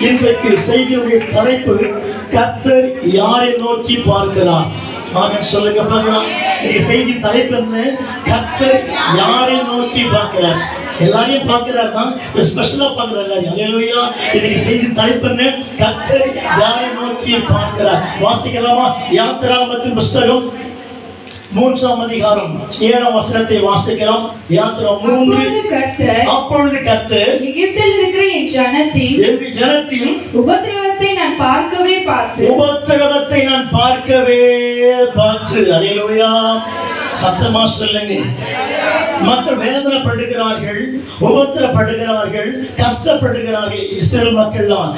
இன்றைக்கு செய்தியுடைய தலைப்பு கர்த்தர் யாரை நோக்கி பார்க்கிறார். ஆமென் சொல்லுங்க பார்க்கலாம். இன்னைக்கு செய்தி தலைப்பு என்ன? கர்த்தர் யாரை நோக்கி பார்க்கிறார். எல்லாரையும் பார்க்கிறார் தான், ஸ்பெஷலா பார்க்கிறார். அல்லேலூயா. இன்னைக்கு செய்தி தலைப்பு என்ன? கர்த்தர் யாரை நோக்கி பார்க்கிறார். வாசிக்கலாமா? யாத்திராகமத்தின் புஸ்தகம் 3ஆம் அதிகாரம் 7ஆம் வசனத்தை வாசிக்கலாம். யாத்திராகமம் 3. அப்பொழுது கர்த்தர் எகிப்தில் இருக்கிற என் ஜனத்தின் உபத்திரவத்தை நான் பார்க்கவே பார்த்து. அல்லேலூயா. சத்தமா சொல்லுங்க. மக்கள் வேதனைப்படுகிறார்கள், உபத்திரப்படுகிறார்கள், கஷ்டப்படுகிறார்கள். இஸ்ரவேல் மக்கள்லாம்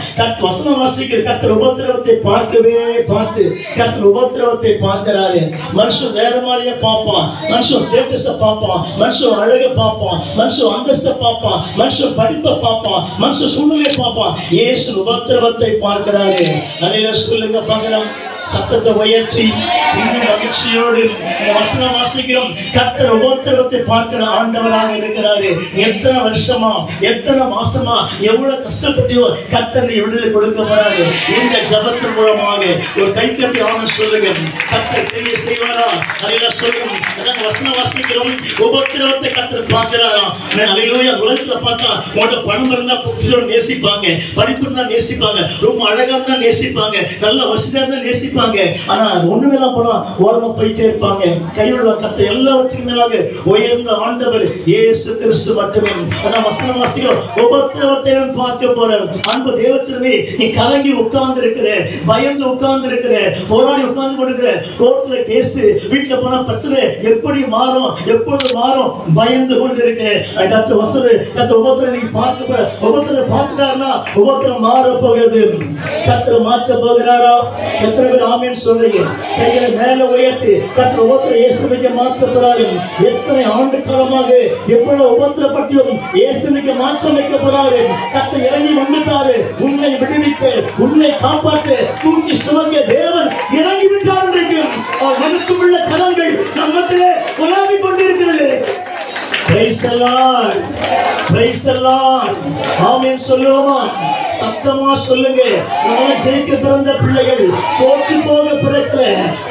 வசனம் வாசிக்கிற கர்த்தர் உபத்திரவத்தை பார்க்கவே பார்த்து கர்த்தர் உபத்திரவத்தை பார்க்கிறாரு. மனுஷன் வேற மாதிரியே பார்ப்பான், மனுஷன் ஸ்டேட்டஸை பார்ப்பான், மனுஷன் அழகை பார்ப்பான், மனுஷன் அந்தஸ்தை பார்ப்பான், மனுஷன் படிப்பை பார்ப்பான், மனுஷன் சூழ்நிலையை பார்ப்பான். இயேசு உபத்திரவத்தை பார்க்கிறாரு. நிறைய சொல்லுங்க பார்க்கலாம். சத்தத்தை உயர்த்தி இன்னும் மகிழ்ச்சியோடு வசனம் வாசிக்கிறோம். கர்த்தர் உபத்திரவத்தை பார்க்கிற ஆண்டவராக இருக்கிறாரு. எத்தனை வருஷமா, எத்தனை மாசமா, எவ்வளவு கஷ்டப்பட்டியோ கர்த்தர் விடுதலை கொடுக்க போறாரு. இந்த ஜபத்தின் மூலமாக ஒரு கைத்தட்டி ஆமென் சொல்லுங்க. கர்த்தர் பெரிய செய்வாரா? அல்லேலூயா சொல்லுங்க. அதான் வசனம் வாசிக்கிறோம். உபத்திரவத்தை கர்த்தர் பார்க்கிறாரா? அல்லேலூயா. உலகத்துல பார்த்தா உங்களோட பணம் இருந்தா நேசிப்பாங்க, படிப்பு இருந்தா நேசிப்பாங்க, ரொம்ப அழகா இருந்தா நேசிப்பாங்க, நல்ல வசதியா இருந்தா நேசிப்பாங்க. ஆனா ஒண்ணுமெல்லாம் போனா ஓரமா போயிட்டே இருப்பாங்க. கைவிடுவா. கர்த்தர் எல்லாவற்றுக்கும் மேலாக உயர்ந்த ஆண்டவர் இயேசு கிறிஸ்து மட்டுமே. அதான் வசனம் வாசிக்கிறோம். உபத்திரவத்தை நான் பார்க்க போறேன். அன்பு தேவச்சனமே, நீ கலங்கி உட்கார்ந்து இருக்கிற, பயந்து உட்கார்ந்து இருக்கிற, போராடி உட்கார்ந்து கொடுக்கிற, கோர்ட்ல கேஸ், வீட்டுல போனா பிரச்சனை எப்படி மாறும், எப்போது மாறும், பயந்து கொண்டு இருக்கிற கர்த்தர் வசனம் கர்த்தர் உபத்திரம் நீ பார்க்க போற. உபத்திரம் பார்த்துட்டாருன்னா உபத்திரம் மாற போகிறது. கர்த்தர் மாற்ற போகிறாரா? எத்தனை பேர் ஆமென் சொல்றீங்க? கைகளை மேல உயர்த்தி கர்த்தர் உபத்திரம் இயேசுவுக்கு மாற்ற போறாரு. எத்தனை ஆண்டு காலமாக எவ்வளவு உபத்திரப்பட்டியும் இயேசுவுக்கு மாற்றம் வைக்க போறாரு. கர்த்தர் இறங்கி வந்துட்டாரு. உன்னை விடுவிக்க, உன்னை காப்பாற்ற, தூக்கி சுமங்க தேவன் இறங்கி விட்டார். மனசுள்ள கரங்கள் நம்மத்திலே உலாவி கொண்டிருக்கிறது. Praise the Lord. Praise the Lord. ஆமென் சொல்லுவோமா? சத்தமா சொல்லுங்க. நம்ம ஜெயிக்க பிறந்த பிள்ளைகள், தோற்று போக பிறக்கல.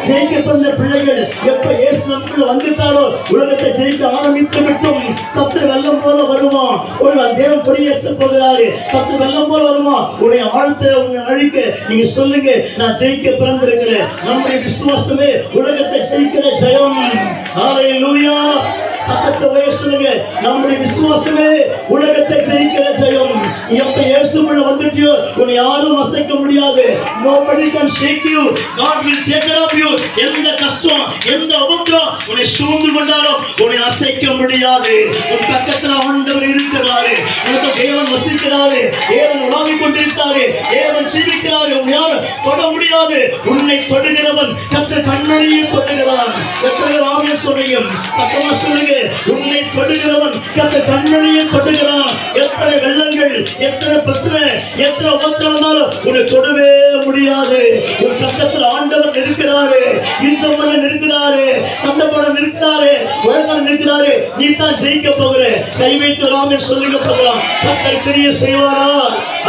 ஜெயிக்க பிறந்த பிள்ளைகள் எப்ப இயேசு நமக்குள்ள வந்துட்டாரோ உலகத்தை ஜெயிக்க ஆரம்பித்து விட்டோம். சத்துரு வெள்ளம் போல வருவான். ஒரு தேவன் கொடியேற்ற போகிறாரு. சத்துரு வெள்ளம் போல வருவான். உன்னை ஆழ்த்த, உன்னை அழிக்க. நீங்க சொல்லுங்க, நான் ஜெயிக்க பிறந்திருக்கிறேன். நம்முடைய விசுவாசமே உலகத்தை ஜெயிக்கிற ஜெயம். ஹalleluya. சத்தத்தை உயர்த்துங்க. நம்முடைய விசுவாசமே உலகத்தை ஜெயிக்கிற ஜெயம். எப்ப இயேசுக்குள்ள வந்துட்டியோ உன்னை யாரும் அசைக்க முடியாது. Nobody can shake you. God will take care of you. எந்த கஷ்டம், எந்த உபத்திரம் உன்னை சூழ்ந்து கொண்டாலும் உன்னை அசைக்க முடியாது. உன் பக்கத்துல ஆண்டவர் இருக்கிறாரு. உனக்கு தேவன் வசிக்கிறாரு. தேவன் உலாவிக் கொண்டிருக்கிறாரு. தேவன் ஜீவிக்கிறாரு. உன்னை யாரும் தொட முடியாது. உன்னை தொடுகிறவன் கர்த்தர் கண்மணியை தொடுகிறான். எத்தனை ஆமென் சொல்றீங்க? சத்தமா சொல்லுங்க. உன்னை தொடுகிறவன் கர்த்தர் கண்மணியை தொடுகிறான். எத்தனை வெள்ளங்கள், எத்தனை பிரச்சனை, எத்தனை உபத்திரம் வந்தாலும் உன்னை தொடவே முடியாது. உன் பக்கத்தில் ஆண்டவர் இருக்கிறாரு. யுத்தம் பண்ண இருக்கிறாரு, சண்டை போட இருக்கிறாரு, உலகம் இருக்கிறாரு. நீ தான் ஜெயிக்க போகிற. கை வைத்து ஆமென் சொல்லுங்க பார்க்கலாம். கர்த்தர் பெரிய செய்வாரா?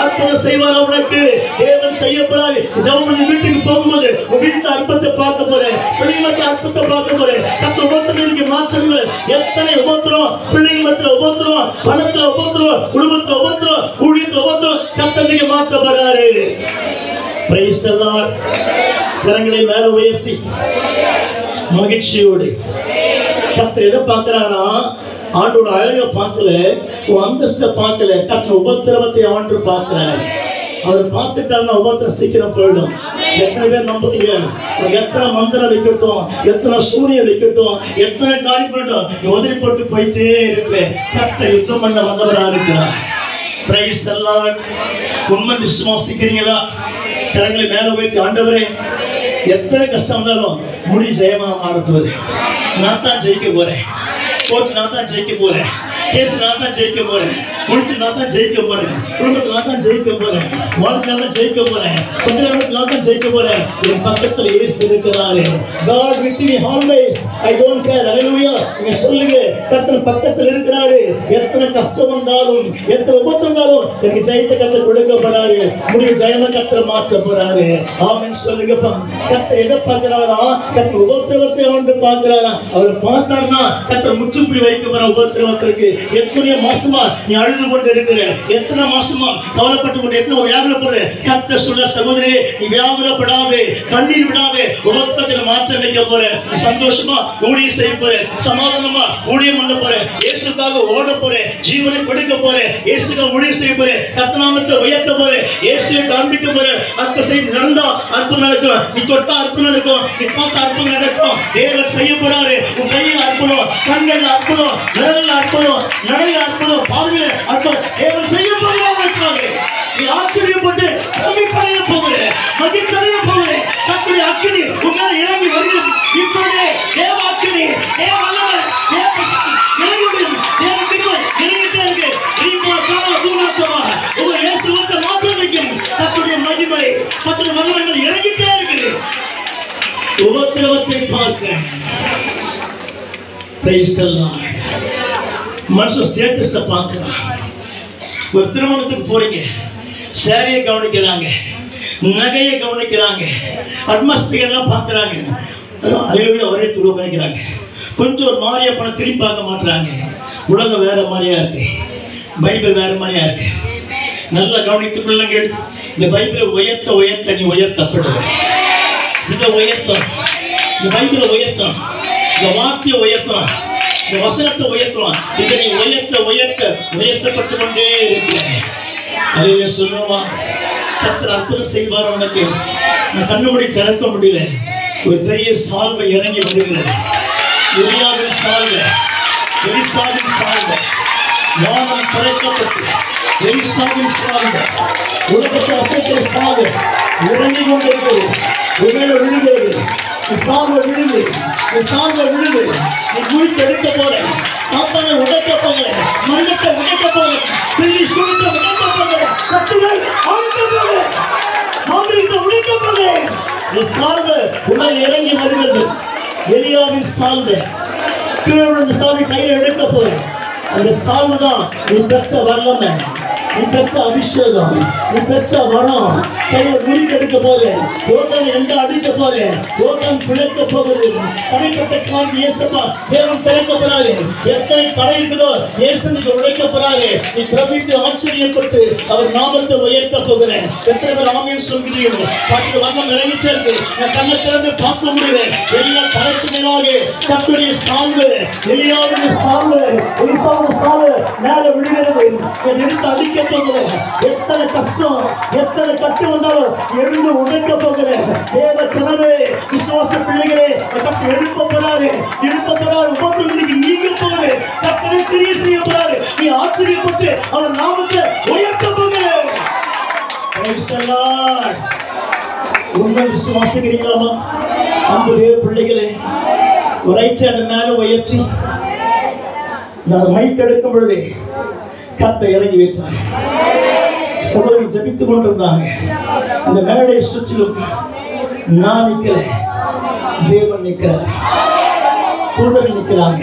அற்புதம் செய்வாரா? உனக்கு தேவன் செய்ய போறாரு. ஜெபம் வீட்டுக்கு போகும்போது உன் வீட்டுல அற்புதத்தை பார்க்க போறேன், பிள்ளைங்க அற்புதத்தை பார்க்க போறேன். கர்த்தர் உபத்திரத்துக்கு மாற்றங்கள். எத்தனை உபத்திரம், பிள்ளைங்க மத்தியில உபத்திரம், பணத்துல உபத்திரம், குடும்பத்துல உபத்திரம், ஊழியத்துல உபத்திரம். கர்த்தருக்கு மாற்ற போறாரு. Praise the Lord. கரங்களை மேல உயர்த்தி மகிழ்ச்சியோடு கர்த்தர் எதை பார்க்கிறாரா? ஆண்டோட அழகை பார்க்கல, உன் அந்தஸ்தை பார்க்கல. கர்த்தர் உபத்திரவத்தை ஆண்டு பார்க்கிறார். அவர் பார்த்துட்டாருன்னா உபத்திரம் சீக்கிரம் போயிடும். எத்தனை பேர் நம்புறீங்க? எத்தனை மந்திரம் வைக்கட்டும், எத்தனை சூரியன் வைக்கட்டும், எத்தனை காரியம் பண்ணட்டும், உதவி போட்டு போயிட்டே இருப்பேன். கர்த்தர் யுத்தம் பண்ண வந்தவரா இருக்கிறார். Praise the Lord. உண்மை விசுவாசிக்கிறீங்களா? கரங்களை மேல வைத்து ஆண்டவரே, எத்தனை கஷ்டம் இருந்தாலும் முடி ஜெயமா மாறுத்துவது. நான் தான் ஜெயிக்க போறேன். கோச் நான் தான் ஜெயிக்க போறேன். கேஸ் நான் தான் ஜெயிக்க போறேன், உள்ட்டு நான் தான் ஜெயிக்க போறேன், குடும்பத்தில் நான் தான் ஜெயிக்க போறேன், வாழ்க்கை நான் ஜெயிக்க போறேன், சொந்தக்காரத்தில் நான் தான் ஜெயிக்க போறேன். என் பக்கத்தில் இயேசு இருக்கிறாரு. God with me always, I don't care. Hallelujah. நீங்க சொல்லுங்க, கர்த்தர் பக்கத்தில் இருக்கிறாரு. எத்தனை கஷ்டம் வந்தாலும், எத்தனை உபத்திரம் வந்தாலும் எனக்கு ஜெயத்தை கர்த்தர் கொடுக்க போறாரு. முடிவு ஜெயமா கர்த்தர் மாற்ற போறாரு. ஆமென் சொல்லுங்கப்பா. கர்த்தர் எதை பார்க்கிறாரா? கர்த்தர் உபத்திரவத்தை ஆண்டு பார்க்கிறாரா? அவர் பார்த்தார்னா கர்த்தர் முற்றுப்புள்ளி வைக்க போற உபத்திரவத்திற்கு. எத்தனை மாசமா நீ அழுது கொண்டு இருக்கிற, எத்தனை மாசமா கவலைப்பட்டு கொண்டு, எத்தனை வியாகுலப்படுற, கர்த்தர் சொல்ல சகோதரி, நீ வியாகுலப்படாதே, கண்ணீர் விடாதே. உபத்திரத்தில் மாற்றம் வைக்க போற, நீ சந்தோஷமா ஊழியம் செய்ய போற, சமாதானமா ஊழியம் பண்ண போற, இயேசுக்காக ஓட போற, ஜீவனை கொடுக்க போற, இயேசுக்காக ஊழியம் செய்ய போற, கர்த்தநாமத்தை உயர்த்த போற, இயேசுவை காண்பிக்க போற. அற்புதம் செய்து நடந்தா அற்புதம் நடக்கும், நீ தொட்டா அற்புதம் நடக்கும், நீ பார்த்தா அற்புதம் நடக்கும். தேவன் செய்ய போறாரு. உன் கையில் அற்புதம், கண்கள் அற்புதம், விரல் அற்புதம், நடையில் அற்புதம், பார்வையில அற்புதம். தேவன் செய்ய போகிறாரு. நீ ஆச்சரியப்பட்டு பிரமிப்படைய போகிற, மகிழ்ச்சி அடைய போகிற. கர்த்தருடைய அக்கினி உங்க இறங்கி வருகிறது. இப்பொழுதே தேவ அக்கினி, தேவ வல்லமை, தேவ பிரசன்னம் இறங்கி விடும். தேவ கிருபை இறங்கிட்டே இருக்கு. ரீபா காலா தூணாத்தமா உங்க இயேசுவுக்கு மாற்றம் வைக்கும். கர்த்தருடைய மகிமை, கர்த்தருடைய வல்லமைகள் இறங்கிட்டே இருக்கு. உபத்திரவத்தை பார்க்கிறேன். Price the Lord. மனுஷன் ஸ்டேட்டஸை பார்க்கிறான். ஒரு திருமணத்துக்கு போறீங்க, சாரியை கவனிக்கிறாங்க, நகையை கவனிக்கிறாங்க, அட்மாஸ்பியர்லாம் பார்க்குறாங்க. அலையில ஒரே துருவ கவனிக்கிறாங்க. கொஞ்சம் ஒரு மாதிரியா பணம் திரும்பி பார்க்க மாட்டுறாங்க. உலகம் வேற மாதிரியா இருக்கு, பைபிள் வேற மாதிரியா இருக்கு. நல்லா கவனித்துக் கொள்ளுங்கள். இந்த பைபிளை உயர்த்த உயர்த்த நீ உயர்த்தப்படுவ. இந்த உயர்த்தம், இந்த பைபிளை உயர்த்தம், இந்த வார்த்தையை உயர்த்தம், இந்த வசனத்தை உயர்த்தலாம். இதை நீ உயர்த்த உயர்த்த உயர்த்தப்பட்டு கொண்டே இருக்கிறேன். அதை சொல்லுவா, கர்த்தர் அற்புதம் செய்வார். உனக்கு நான் கண்ணுமூடி திறக்க முடியல. ஒரு பெரிய சால்வை இறங்கி வருகிறது. எலியாவின் சால்வை, எலிசாவின் சால்வை, வானம் திறக்கப்பட்டு எலிசாவின் சால்வை, உலகத்தை அசைக்கிற சால்வை இறங்கி கொண்டிருக்கிறது. உடனே விழுகிறது. சால்வை விழுது, சால்வை விழுது. நீ குளித்து எடுக்க போற, சாத்தானை உடைக்க போகிற, மண்ணத்தை உடைக்க போகிற, பெரிய சுருத்தை உடைக்க போகிற, கட்டுகள் அழிக்க போகிற, மாந்திரிகத்தை உடைக்க போகிற. இந்த சால்வை உடல் இறங்கி வருகிறது. எலியாவின் சால்வை கீழே இந்த சால்வை கையில் எடுக்க போற. அந்த சால்வை தான் நீ பெற்ற வல்லமை, நீ பெற்ற அபிஷேகம், நீ பெற்ற வரம். கையில முறிக்க எடுக்க போற, யோர்தான் எங்க அடிக்க போற, யோர்தான் பிழைக்க போகிறது. தடைப்பட்ட கால் இயேசுப்பா தேவன் திறக்க போறாரு. எத்தனை தடை இருக்குதோ இயேசுக்கு உடைக்க போறாரு. நீ பிரமித்து ஆச்சரியப்பட்டு அவர் நாமத்தை உயர்த்த போகிற. எத்தனை பேர் ஆமென் சொல்கிறீர்கள்? பத்து வண்ணம் இறங்கிச்சே இருக்கு. நான் கண்ணை திறந்து பார்க்க முடியல. எல்லா தரத்து மேலாக கர்த்தருடைய சால்வை, எலியாவுடைய சால்வை, எலிசாவுடைய சால்வை மேல விழுகிறது. எடுத்து அடிக்க போகிற. எத்தனை கஷ்டம், எத்தனை கட்டு வந்தாலும் எழுந்து உடைக்க போகிற தேவ ஜனமே, விசுவாச பிள்ளைகளே, கர்த்தர் எழுப்ப போறாரு, எழுப்ப போறாரு. உபத்திரவத்துக்கு நீங்க போகுது, கர்த்தரை கிரியை செய்ய போறாரு. நீ ஆச்சரியப்பட்டு அவர் நாமத்தை உயர்த்த போகிற. Price the Lord. உண்மை விசுவாசிக்கிறீங்களாமா? அன்பு தேவ பிள்ளைகளே, ரைட் ஹேண்ட் மேல உயர்த்தி நான் மைக் எடுக்கும் பொழுது கர்த்தர் இறங்கி வைத்தார். சகோதரி ஜபித்துக் கொண்டிருந்தாங்க. இந்த மேடையை சுற்றிலும் நான் நிற்கிறேன், தேவன் நிற்கிறார், தூதர்கள் நிற்கிறாங்க,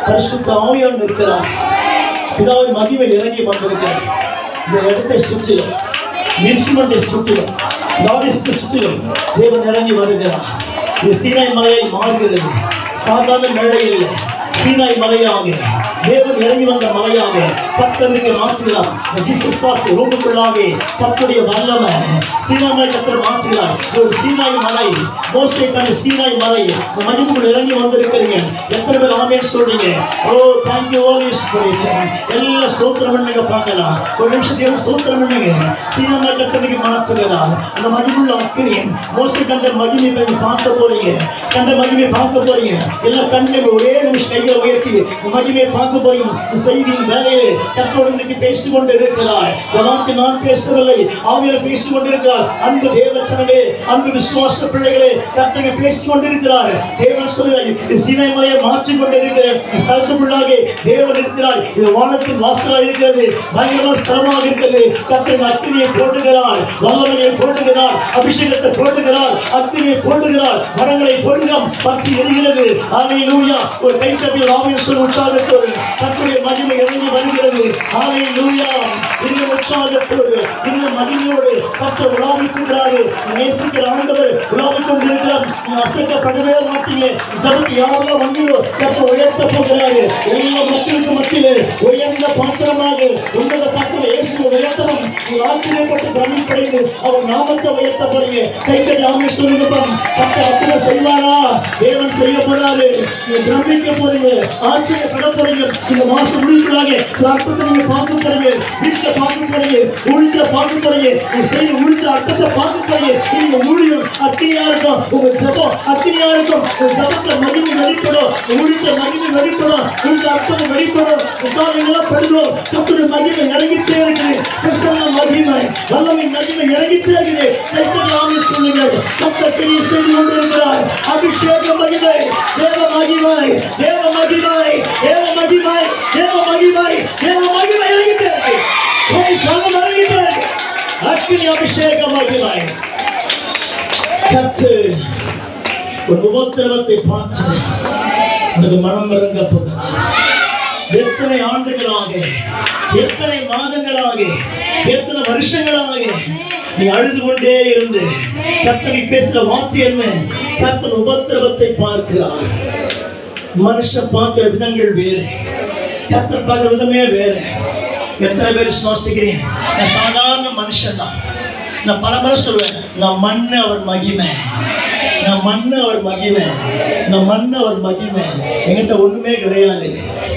பரிசுத்த ஆவியானவர் நிற்கிறார், பிதாவின் மகிமை இறங்கி வந்திருக்கிறார். இந்த இடத்தை சுற்றிலும், இன்ஸ்ட்ருமெண்டை சுற்றிலும், லாரிஸ்டை சுற்றிலும் தேவன் இறங்கி வருகிறார். இது சீனாய் மலையை மாறுகிறது. சாதாரண மேடை இல்லை, சீனாய் மலையாக தேவன் இறங்கி வந்த மலையாக கர்த்தருக்கு மாற்றுகிறார். ஜீசஸ் கிறிஸ்து ரூமுக்குள்ளாக கர்த்தருடைய வல்லமை சீனாய் கர்த்தர் மாற்றுகிறார். ஒரு சீனாய் மலை, மோசே கண்ட சீனாய் மலை மகிமைக்குள் இறங்கி வந்திருக்கிறீங்க. எத்தனை பேர் ஆமென் சொல்றீங்க? ஓ தேங்க் யூ ஹோலி ஸ்பிரிட். எல்லாம் ஸ்தோத்திரம் பண்ணுங்க. பார்க்கலாம் ஒரு நிமிஷம் தேவன் ஸ்தோத்திரம் பண்ணுங்க. சீனாய் கர்த்தருக்கு மாற்றுகிறார். அந்த மகிமைக்குள்ள அக்கினி மோசே கண்ட மகிமை பார்க்க போறீங்க, கண்ட மகிமை பார்க்க போறீங்க. எல்லாம் கண்ணை ஒரே நிமிஷம் கைகளை உயர்த்தி மகிமையை பார்க்க போறீங்க. செய்தியின் வேலையை கர்த்தரோடு இன்னைக்கு பேசிக் கொண்டு இருக்கிறார். வார்த்தை நான் பேசவில்லை, ஆவியானவர் பேசிக் கொண்டிருக்கிறார். அன்பு தேவச்சனமே, அன்பு விசுவாச பிள்ளைகளே, கர்த்தர் பேசிக் கொண்டிருக்கிறார். தேவன் சொல்கிறார், சீனாய் மலையை மாற்றிக் கொண்டிருக்கிற ஸ்தலத்துக்குள்ளாக தேவன் இருக்கிறார். இது வானத்தின் வாசலாக இருக்கிறது, பயங்கரமான ஸ்தலமாக இருக்கிறது. கர்த்தர் அக்கினியை போடுகிறார், வல்லமையை போடுகிறார், அபிஷேகத்தை போடுகிறார், அக்கினியை போடுகிறார், வரங்களை போடுகிறோம், பற்றி எரிகிறது. ஹல்லேலூயா. ஒரு கைத்தட்டி ஆமென் உற்சாகத்தோடு கர்த்தருடைய மகிமை இறங்கி வருகிறது. ஹல்லேலூயா. இந்த உற்சாகத்தோடு இந்த மகிமையோடு கர்த்தர் உலாவிக்கிறார். நேசிக்கிற ஆண்டவர் உலாவிக் கொண்டிருக்கிறார். நீங்க அசைக்கப்படவே மாட்டீங்க. ஜபத்து யாரெல்லாம் வந்தீங்களோ கர்த்தர் உயர்த்த போகிறாரு. எல்லா மக்களுக்கு மத்தியிலே உயர்ந்த பாத்திரமாக உன்னத பாத்திரம் இயேசுவை உயர்த்தணும். நீ ஆச்சரியப்பட்டு பிரமிப்படைந்து அவர் நாமத்தை உயர்த்த போறீங்க. கைத்தட்டி ஆமென் சொல்லுங்கப்பா. கர்த்தர் அற்புதம் செய்வாரா? தேவன் செய்ய போறாரு. நீ பிரமிக்க போறீங்க, ஆச்சரியப்பட போறீங்க. இந்த மாசம் முடிவுகளாக சில அற்புதத்தை நீங்க பார்க்க போறீங்க, வீட்டுல பார்க்க போறீங்க, ஊழியத்தை பார்க்க போறீங்க, நீ செய்ய ஊழியத்தை அர்த்தத்தை பார்க்க போறீங்க. நீங்க ஊழியம் அக்கினியா இருக்கும், உங்க ஜபம் அக்கினியா இருக்கும். உங்க ஜபத்துல மகிமை வெளிப்படும், ஊழியத்தை மகிமை வெளிப்படும், உங்களுக்கு அற்புதம் வெளிப்படும். உட்கார்ந்தெல்லாம் படுதோம், கர்த்தருடைய மகிமை இறங்கிச்சே இருக்குது. பிரசன்ன மகிமை, வல்லமை மகிமை இறங்கிச்சே இருக்குது. கைத்தட்டி ஆமென் சொல்லுங்க. கர்த்தர் பெரிய செய்து கொண்டிருக்கிறார். அபிஷேக மகிமை, தேவ மகிமை, தேவ மகிமை, தேவ மகிமை, தேவ மகிமை, தேவ மகிமை இறங்கிட்டே இருக்கு. இறங்கிட்டே இருக்கு. அக்கினி அபிஷேக மகிமை. கர்த்தர் ஒரு உபத்திரவத்தை பார்த்து உனக்கு மனம் இறங்க போகிறார். எத்தனை ஆண்டுகளாக, எத்தனை மாதங்களாக, எத்தனை வருஷங்களாக நீ அழுது கொண்டே இருந்து கர்த்தர் பேசுற வார்த்தை என்ன? கர்த்தர் உபத்திரவத்தை பார்க்கிறார். மனுஷன் பார்க்கிற விதங்கள் வேறு, கர்த்தர் பார்க்கிற விதமே வேறு. எத்தனை பேர் சுவாசிக்கிறேன்? நான் சாதாரண மனுஷன் தான். நான் பல முறை சொல்லுவேன், நான் மண்ணு அவர் மகிமை, நான் மண்ணு அவர் மகிமை, நான் மண்ணு அவர் மகிமை. என்கிட்ட ஒண்ணுமே கிடையாது.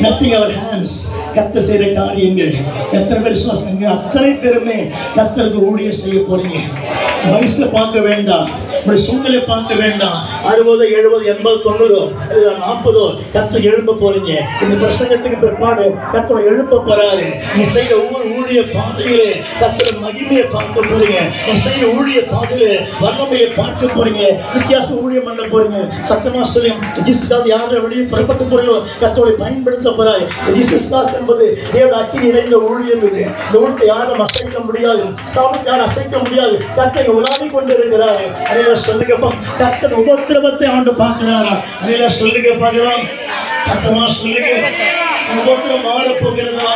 நத்திங் அவர் ஹேண்ட்ஸ். கர்த்தர் செய்யற காரியங்கள் எத்தனை பேர் விசுவாசம்? அத்தனை பேருமே கர்த்தருக்கு ஊழியம் செய்ய போறீங்க. வயசுல பார்க்க வேண்டாம், உங்களுடைய சூழ்நிலை பார்க்க வேண்டாம். 60, 70, 80, 90, 40 கர்த்தர் எழுப்ப போறீங்க. இந்த பிரசங்கத்துக்கு பிற்பாடு கர்த்தர் எழுப்ப போறாரு. நீ செய்யற ஒவ்வொரு ஊழிய பாதையிலே கர்த்தர் மகிமையை பார்க்க போறீங்க. நீ செய்யற ஊழிய பாதையிலே வல்லமையை பார்க்க போறீங்க. வித்தியாச ஊழியம் பண்ண போறீங்க. சத்தமா சொல்லுங்க. ஜீசஸ் யாரை வெளியே புறப்பட்டு போறீங்களோ கர்த்தரை பயன்படுத்த போறாரு. ஜீசஸ் என்பது தேவ அக்கினி நிறைந்த ஊழியம். இது இந்த ஊழியத்தை யாரும் அசைக்க முடியாது, சாமத்தை யாரும் அசைக்க முடியாது. கர்த்தர் உலாவி கொண்டு இருக்கிறாரு. அதையில சொல்லுங்க. கர்த்தர் உபத்திரவத்தை ஆண்டு பார்க்கிறாரா? அதையில சொல்லுங்க பார்க்கலாம். சத்தமா சொல்லுங்க. உபத்திரம் மாற போகிறதா?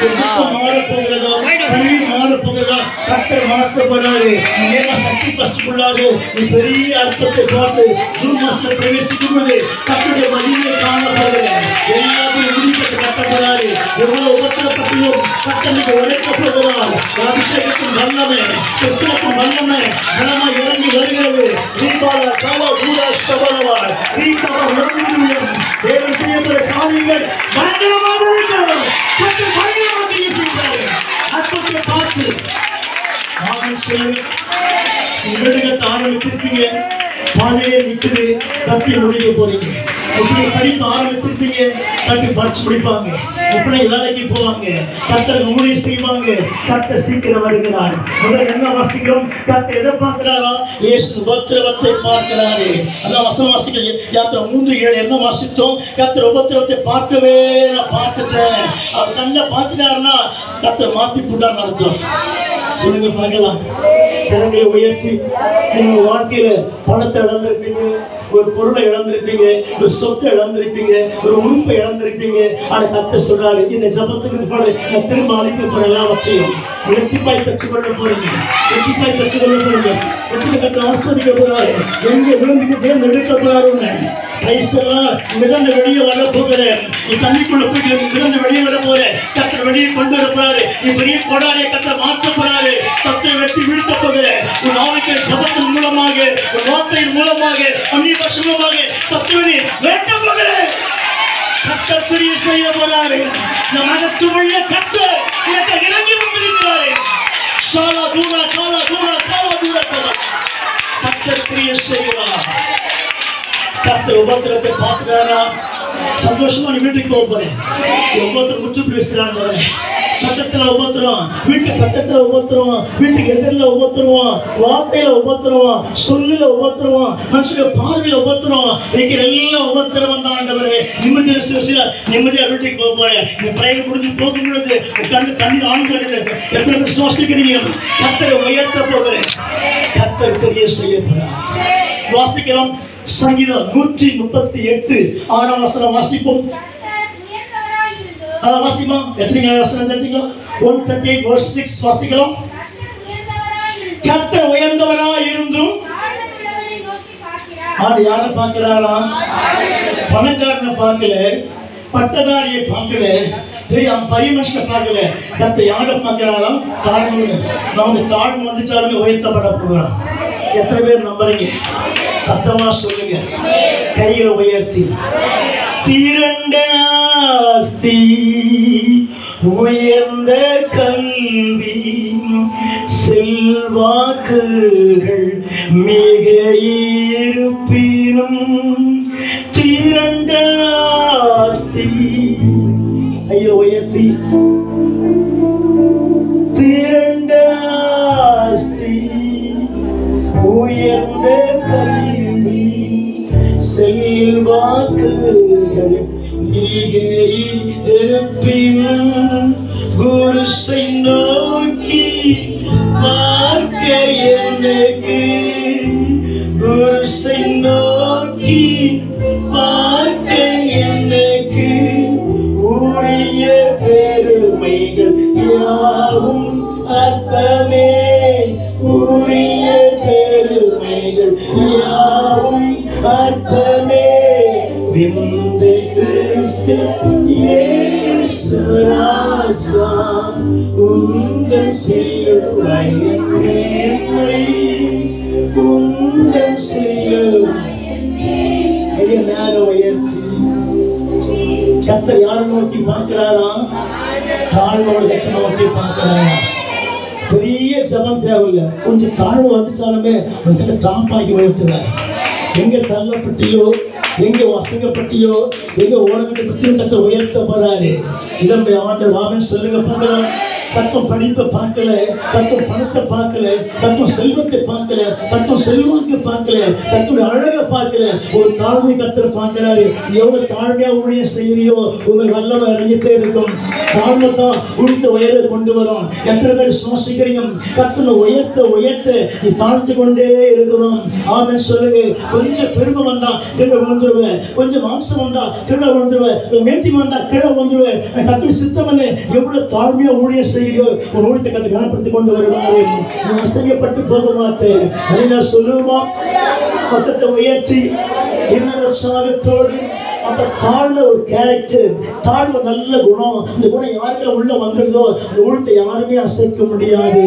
துக்கம் மாற போகிறதா? கண்ணீர் மாற போகிறதா? கர்த்தர் மாற்ற போறாரு. சக்தி பசுக்குள்ளாக நீ பெரிய அர்த்தத்தை பார்த்து ஜூன் மாசத்துல பிரவேசிக்கும் போது கர்த்தருடைய மகிமையை காண போகிறேன். எல்லாத்தையும் முடிப்பட்டு கட்ட போறாரு. எவ்வளவு உபத்திரப்பட்டியும் கர்த்தருக்கு உழைக்க போகிறார். அபிஷேகத்தின் வல்லமை, கிறிஸ்துவின் வல்லமை கனமா இறங்கி வருகிறது. தீபாவளி கால ஊரா சபலவார் தீபாவளி இறங்கியும் தேவன் செய்யப்படுற காரியங்கள் பயங்கரமாக இருக்கிறது. கர்த்தர் பயங்கரமாக செய்கிறார். அற்புதத்தை பார்த்து ஆமென் சொல்லுங்க. வீடுகட்ட ஆரம்பிச்சிருப்பீங்க, பாதையே நிற்குது, தப்பி முடிக்க போறீங்க. எப்படி படிப்பு ஆரம்பிச்சிருப்பீங்க, தப்பி படிச்சு முடிப்பாங்க. எப்படி வேலைக்கு போவாங்க, கர்த்தருக்கு ஊழியம் செய்வாங்க. கர்த்தர் சீக்கிரம் வருகிறார். முதல்ல என்ன வாசிக்கிறோம்? கர்த்தர் எதை பார்க்கிறாரா? இயேசு உபத்திரவத்தை பார்க்கிறாரு. அதான் வசனம் வாசிக்கிறோம். யாத்திரை 3:7 என்ன வாசித்தோம்? கர்த்தர் உபத்திரவத்தை பார்க்கவே நான் பார்த்துட்டேன். அவர் கண்ணை பார்த்துட்டாருன்னா கர்த்தர் மாத்தி போட்டான்னு அர்த்தம். சொல்லுங்க பார்க்கலாம். கரங்களை உயர்த்தி நீங்க வாழ்க்கையில பணத்தை இழந்திருப்பீங்க, ஒரு பொருளை இழந்திருப்பீங்க, ஒரு சொத்தை இழந்திருப்பீங்க, ஒரு உறுப்பை இழந்திருப்பீங்க. ஆனா கர்த்தர் சொல்றாரு, இந்த ஜபத்துக்கு பிற்பாடு நான் திரும்ப அளிக்க போற எல்லாவற்றையும் இரட்டிப்பாய் பெற்றுக்கொள்ள போறீங்க, இரட்டிப்பாய் பெற்றுக்கொள்ள போறீங்க. கர்த்தர் ஆசீர்வதிக்க போறாரு. எங்க விழுந்துக்கு தேவன் எடுக்க போறாருன்னு மிதந்து வெளியே வர போகிறேன். நீ தண்ணிக்குள்ள போயிட்டு மிதந்து வெளியே வர போற. கர்த்தர் வெளியே கொண்டு வர போறாரு. நீ பெரிய கொடாரியை கர்த்தர் மாற்ற போறாரு. சத்தை வெட்டி வீழ்த்த போகிறேன். உன் நாளைக்கு ஜபத்தின் மூலமாக, உன் வார்த்தையின் மூலமாக, அந்நிய பாஷையாக சத்துவனை வேட்ட போகிறேன். கர்த்தர் பெரிய செய்ய போறாரு. நம் அகத்துடைய கர்த்தர் எனக்கு இறங்கி வந்திருக்கிறாரு. சாலா தூரா காலா தூரா காலா தூரா காலா கர்த்தர் பெரிய செய்கிறார். கர்த்தர் உபத்திரத்தை பார்க்கிறாரா? சந்தோஷமா நீ வீட்டுக்கு போக போறேன். உபத்திரம் முற்று பேசுறாங்க. பக்கத்துல உபத்திரம், வீட்டு பக்கத்துல உபத்திரம், வீட்டுக்கு எதிரில் உபத்திரம், வார்த்தையில உபத்திரம், சொல்லுல உபத்திரம், மனுஷங்க பார்வையில உபத்திரம், எல்லாம் உபத்திரம் தான் ஆண்டவரே. நிம்மதியா வீட்டுக்கு போக போறேன். இந்த பிரேயர் முடிஞ்சு போகும் பொழுது கண்ணு தண்ணீர் ஆண்டு எத்தனை பேர் சுவாசிக்கிறீங்க? கர்த்தரை உயர்த்த போகிறேன். கர்த்தர் பெரிய செய்ய போறார். வாசிக்கிறோம். சங்கீதம் 138 6ஆம் வசனம் வாசிப்போம். வாசிமா எத்தனை வசனம் தெரியுங்களா? 138 verse 6 வாசிக்கலாம். கர்த்தர் உயர்ந்தவராய் இருந்தும் ஆடு யாரை பார்க்கிறாரா? பணக்காரனை பார்க்கல, பட்டதாரியை பார்க்கல, பெரிய பரிமனுஷனை பார்க்கல. கர்த்தர் யாரை பார்க்கிறாரா? தாழ்வு. நமக்கு தாழ்வு வந்துட்டாலுமே உயர்த்தப்பட போகிறோம். எத்தனை பேர் நம்புறீங்க? சத்தமா சொல்லுங்க. கையில உயர்த்தி. திரண்ட ஆஸ்தி, உயர்ந்த கல்வி, செல்வாக்குகள் மிக இருப்பினும் திரண்ட ஆஸ்தி. ஐயோ உயர்த்தி. திரண்ட ஆஸ்தி, உயர்ந்த கல்வி, செல்வாக்குகள் மிக இருப்பினும் குருசை நோக்கி பார்க்க எனக்கு, குருசை நோக்கி பார்க்க எனக்கு உரிய பெருமைகள் யாவும் அர்த்தமே, உரிய பெருமைகள் யாவும் அர்த்தமே. விந்து கிறிஸ்து இயேசு ராஜா, உந்தன் சிலுவையின் மேன்மை, உந்தன் சிலுவையின் மேல உயர்த்தி. கர்த்தர் யாரை நோக்கி பார்க்கிறாரா? தாழ்வோடு கர்த்தர் நோக்கி பார்க்கிறாரா? பெரிய ஜபம் தேவையில்லை. கொஞ்சம் தாழ்வு வந்துட்டாலுமே உங்களுக்கு டாப் ஆகி உயர்த்துவார். எங்க தள்ளப்பட்டியோ, எங்க வசங்கப்பட்டியோ, எங்க ஓரங்கட்டை பற்றியும் கர்த்தர் உயர்த்த போறாரு. இதனுடைய ஆண்டவர் ஆமென் சொல்லுங்க பார்க்கலாம். தத்துவம் படிப்பை பார்க்கல, தத்துவம் பணத்தை பார்க்கல, தத்துவம் செல்வத்தை பார்க்கல, தத்துவம் செல்வாக்கு பார்க்கல, தத்துவ அழகை பார்க்கல. ஒரு தாழ்மை கர்த்தர் பார்க்கிறாரு. எவ்வளவு தாழ்மையா ஊழியம் செய்யறியோ உங்கள் வல்லமை இறங்கிட்டே இருக்கும். தாழ்மை தான் உடுத்த உயர கொண்டு வரும். எத்தனை பேர் சுவாசிக்கிறீங்க? கர்த்தரை உயர்த்த உயர்த்த நீ தாழ்த்து கொண்டே இருக்கணும். ஆமென் சொல்லுங்க. கொஞ்சம் பெருமை வந்தா கீழே விழுந்துருவேன், கொஞ்சம் மாம்சம் வந்தா கீழே விழுந்துருவேன், மேட்டி வந்தா கீழே விழுந்துருவேன். கர்த்தர் சித்தம் என்ன? எவ்வளவு தாழ்மையா ஊழியம் ஒரு ஊழியத்தை கத்து கனப்படுத்திக் கொண்டு வருவாரு. நீ அசையப்பட்டு போக மாட்டேன். அதை சொல்லுமா? சத்தத்தை உயர்த்தி என்ன உற்சாகத்தோடு. அப்ப தாழ்ந்த ஒரு கேரக்டர், தாழ்வு நல்ல குணம். இந்த குணம் யாருக்கெல்லாம் உள்ள வந்துருதோ அந்த ஊழியத்தை யாருமே அசைக்க முடியாது.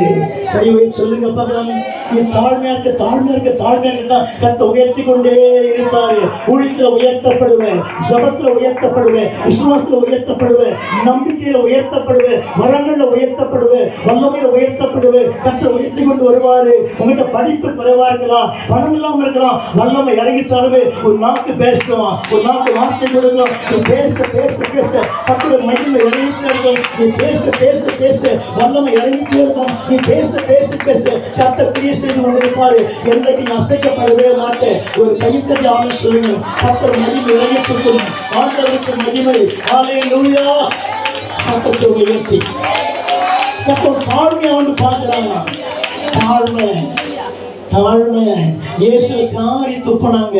கைவை சொல்லுங்க பார்க்கலாம். நீ தாழ்மையா இருக்க, தாழ்மையா இருக்க, தாழ்மையா இருந்தா கர்த்தர் உயர்த்தி கொண்டே இருப்பாரு. ஊழியத்துல உயர்த்தப்படுவேன், ஜபத்துல உயர்த்தப்படுவேன், விசுவாசத்துல உயர்த்தப்படுவேன், நம்பிக்கையில உயர்த்தப்படுவேன், வரங்கள்ல உயர்த்தப்படுவேன், வல்லமையில உயர்த்தப்படுவேன். கர்த்தர் உயர்த்தி கொண்டு வருவாரு. உங்ககிட்ட படிப்பு குறைவா இருக்கலாம், பணம் இல்லாம இருக்கலாம், வல்லமை இறங்கிச்சாலுமே ஒரு நாக்கு பேசலாம், ஒரு நாக்கு வார்த்தை கொடுக்கலாம். நீ பேச பேச பேச கர்த்தர் மகிமை இறங்கிட்டே இருக்கும். நீ பேச பேச பேச வல்லமை இறங்கிட்டே இருக்கும். நீ பேச பேச பேச கர்த்தர் கிரியை செய்து கொண்டிருப்பாரு. என்றைக்கு நீ அசைக்கப்படவே மாட்டேன். ஒரு கைத்தறி ஆமென் சொல்லுங்க. கர்த்தர் மகிமை இறங்கிச்சிருக்கும். ஆண்டவருக்கு மகிமை. ஹல்லேலூயா. சத்தத்தை உயர்த்தி கர்த்தர் தாழ்மையா வந்து பார்க்கிறாங்க. தாழ்மை தாழ்மை. இயேசு காரி துப்பினாங்க,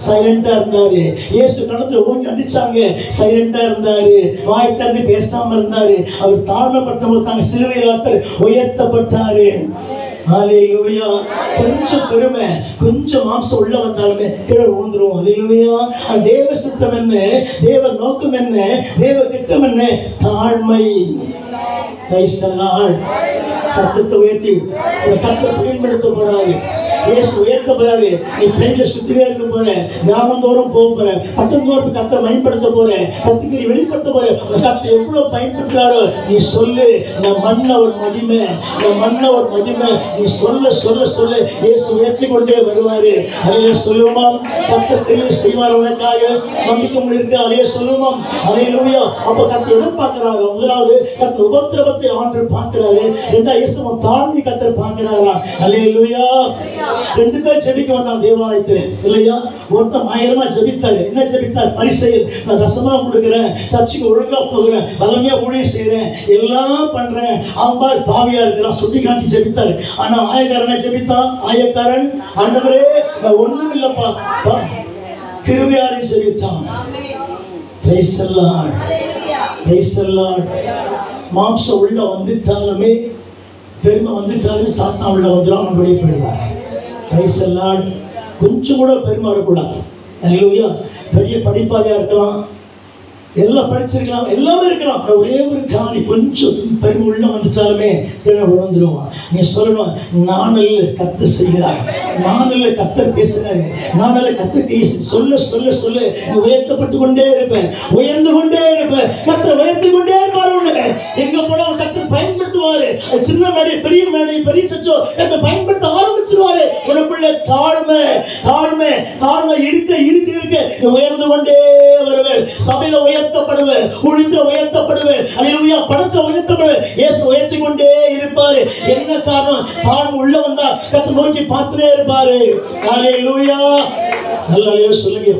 சைலண்டா இருந்தாரு. இயேசு கணத்துல ஓங்கி அடிச்சாங்க, சைலண்டா இருந்தாரு. வாய் திறந்து பேசாம இருந்தாரு. அவர் தாழ்மைப்பட்டவங்க தாங்க சிலுவையில் உயர்த்தப்பட்டாரு. ஹல்லேலூயா. கொஞ்சம் பெருமை, கொஞ்சம் மாம்சம் உள்ள வந்தாலுமே கீழே விழுந்துரும். ஹல்லேலூயா. தேவ சித்தம் என்ன, தேவ நோக்கம் என்ன, தேவ திட்டம் என்ன? தாழ்மை. சத்தத்தை உயர்த்தி கர்த்தர் பயன்படுத்த போறாரு. இயேசு உயர்த்த போறாரு. நீ பிளேன்ல சுத்திலே இருக்க போற, கிராமந்தோறும் போக போற, பட்டந்தோறும் கர்த்தரை பயன்படுத்த போற, கர்த்தரை வெளிப்படுத்த போற. கர்த்தர் எவ்வளவு பயன்படுத்துறாரோ நீ சொல்லு. நான் மண்ண ஒரு மகிமை, நான் மண்ண ஒரு மகிமை. நீ சொல்ல சொல்ல சொல்ல இயேசு உயர்த்தி கொண்டே வருவாரு. அதையே சொல்லுவோமா? கர்த்தர் பெரிய செய்வார் உனக்காக. நம்பிக்கை இருக்கு. அதையே சொல்லுவோம். அல்லேலூயா. அப்ப கர்த்தர் எதிர்பார்க்கிறாரு. முதலாவது கர்த்தர் உபத்திரவத்தை ஆண்டு பார்க்கிறாரு. இரண்டாவது இயேசு தாழ்மை கர்த்தர் பார்க்கிறாரா. அல்லேலூயா. ரெண்டு பேர் ஜெபிக்க வந்தான் தேவாலயத்தில் இல்லையா? ஒருத்தன் பயங்கரமா ஜெபித்தாரு. என்ன ஜெபித்தார்? பரிசேயர், நான் தசமா கொடுக்குறேன், சர்ச்சுக்கு ஒழுங்கா போகிறேன், வல்லமையா ஊழியம் செய்யறேன், எல்லாம் பண்றேன், அவன் பாவியா இருக்கிறான் சுட்டி காட்டி ஜெபித்தாரு. ஆனா ஆயக்காரனை ஜெபித்தான். ஆயக்காரன், ஆண்டவரே நான் ஒண்ணும் இல்லப்பா, கிருபையாரை ஜெபித்தான். Praise the Lord, praise the Lord. மாம்சம் உள்ள வந்துட்டாலுமே, பெருமை வந்துட்டாலுமே சாத்தான் உள்ள வந்துடும், அவன் வெளியே போயிடுவான். Price the Lord. கொஞ்சம் கூட பெருமை வரக்கூடாது. அல்லேலூயா. பெரிய படிப்பாளியா இருக்கலாம், எல்லாம் படிச்சிருக்கலாம், எல்லாமே இருக்கலாம். ஒரே ஒரு காணி கொஞ்சம் பெருமை உள்ள வந்துட்டாலுமே விழுந்துருவான். நீ சொல்லணும், நானல்ல கர்த்தர் செய்கிறார், நானல்ல கர்த்தர் பேசுறாரு, நானல்ல கர்த்தர் பேசு. சொல்ல சொல்ல சொல்ல நீ உயர்த்தப்பட்டு கொண்டே இருப்பேன், உயர்ந்து கொண்டே இருப்பேன். கர்த்தர் உயர்த்தி கொண்டே இருப்பாரு. எங்க போனா கர்த்தர் பயன்படுத்துவாரு. சின்ன மேடை, பெரிய மேடை, பெரிய சச்சோ கர்த்தர் பயன்படுத்த ஆரம்பிச்சிருவாரு. உனக்குள்ள தாழ்மை தாழ்மை தாழ்மை இருக்க இருக்க இருக்க நீ உயர்ந்து கொண்டே வருவேன். சபையில உயர்த்தப்படுவேன், ஊழியத்துல உயர்த்தப்படுவேன், அல்லேலூயா, பணத்துல உயர்த்தப்படுவேன். இயேசு உயர்த்தி கொண்டே இருப்பாரு. என்ன காரணம்? தாழ்வு உள்ள வந்தா கர்த்தர் நோக்கி பார்த்துட்டே இருப்பாரு. அல்லேலூயா. நல்லா சொல்லுங்க.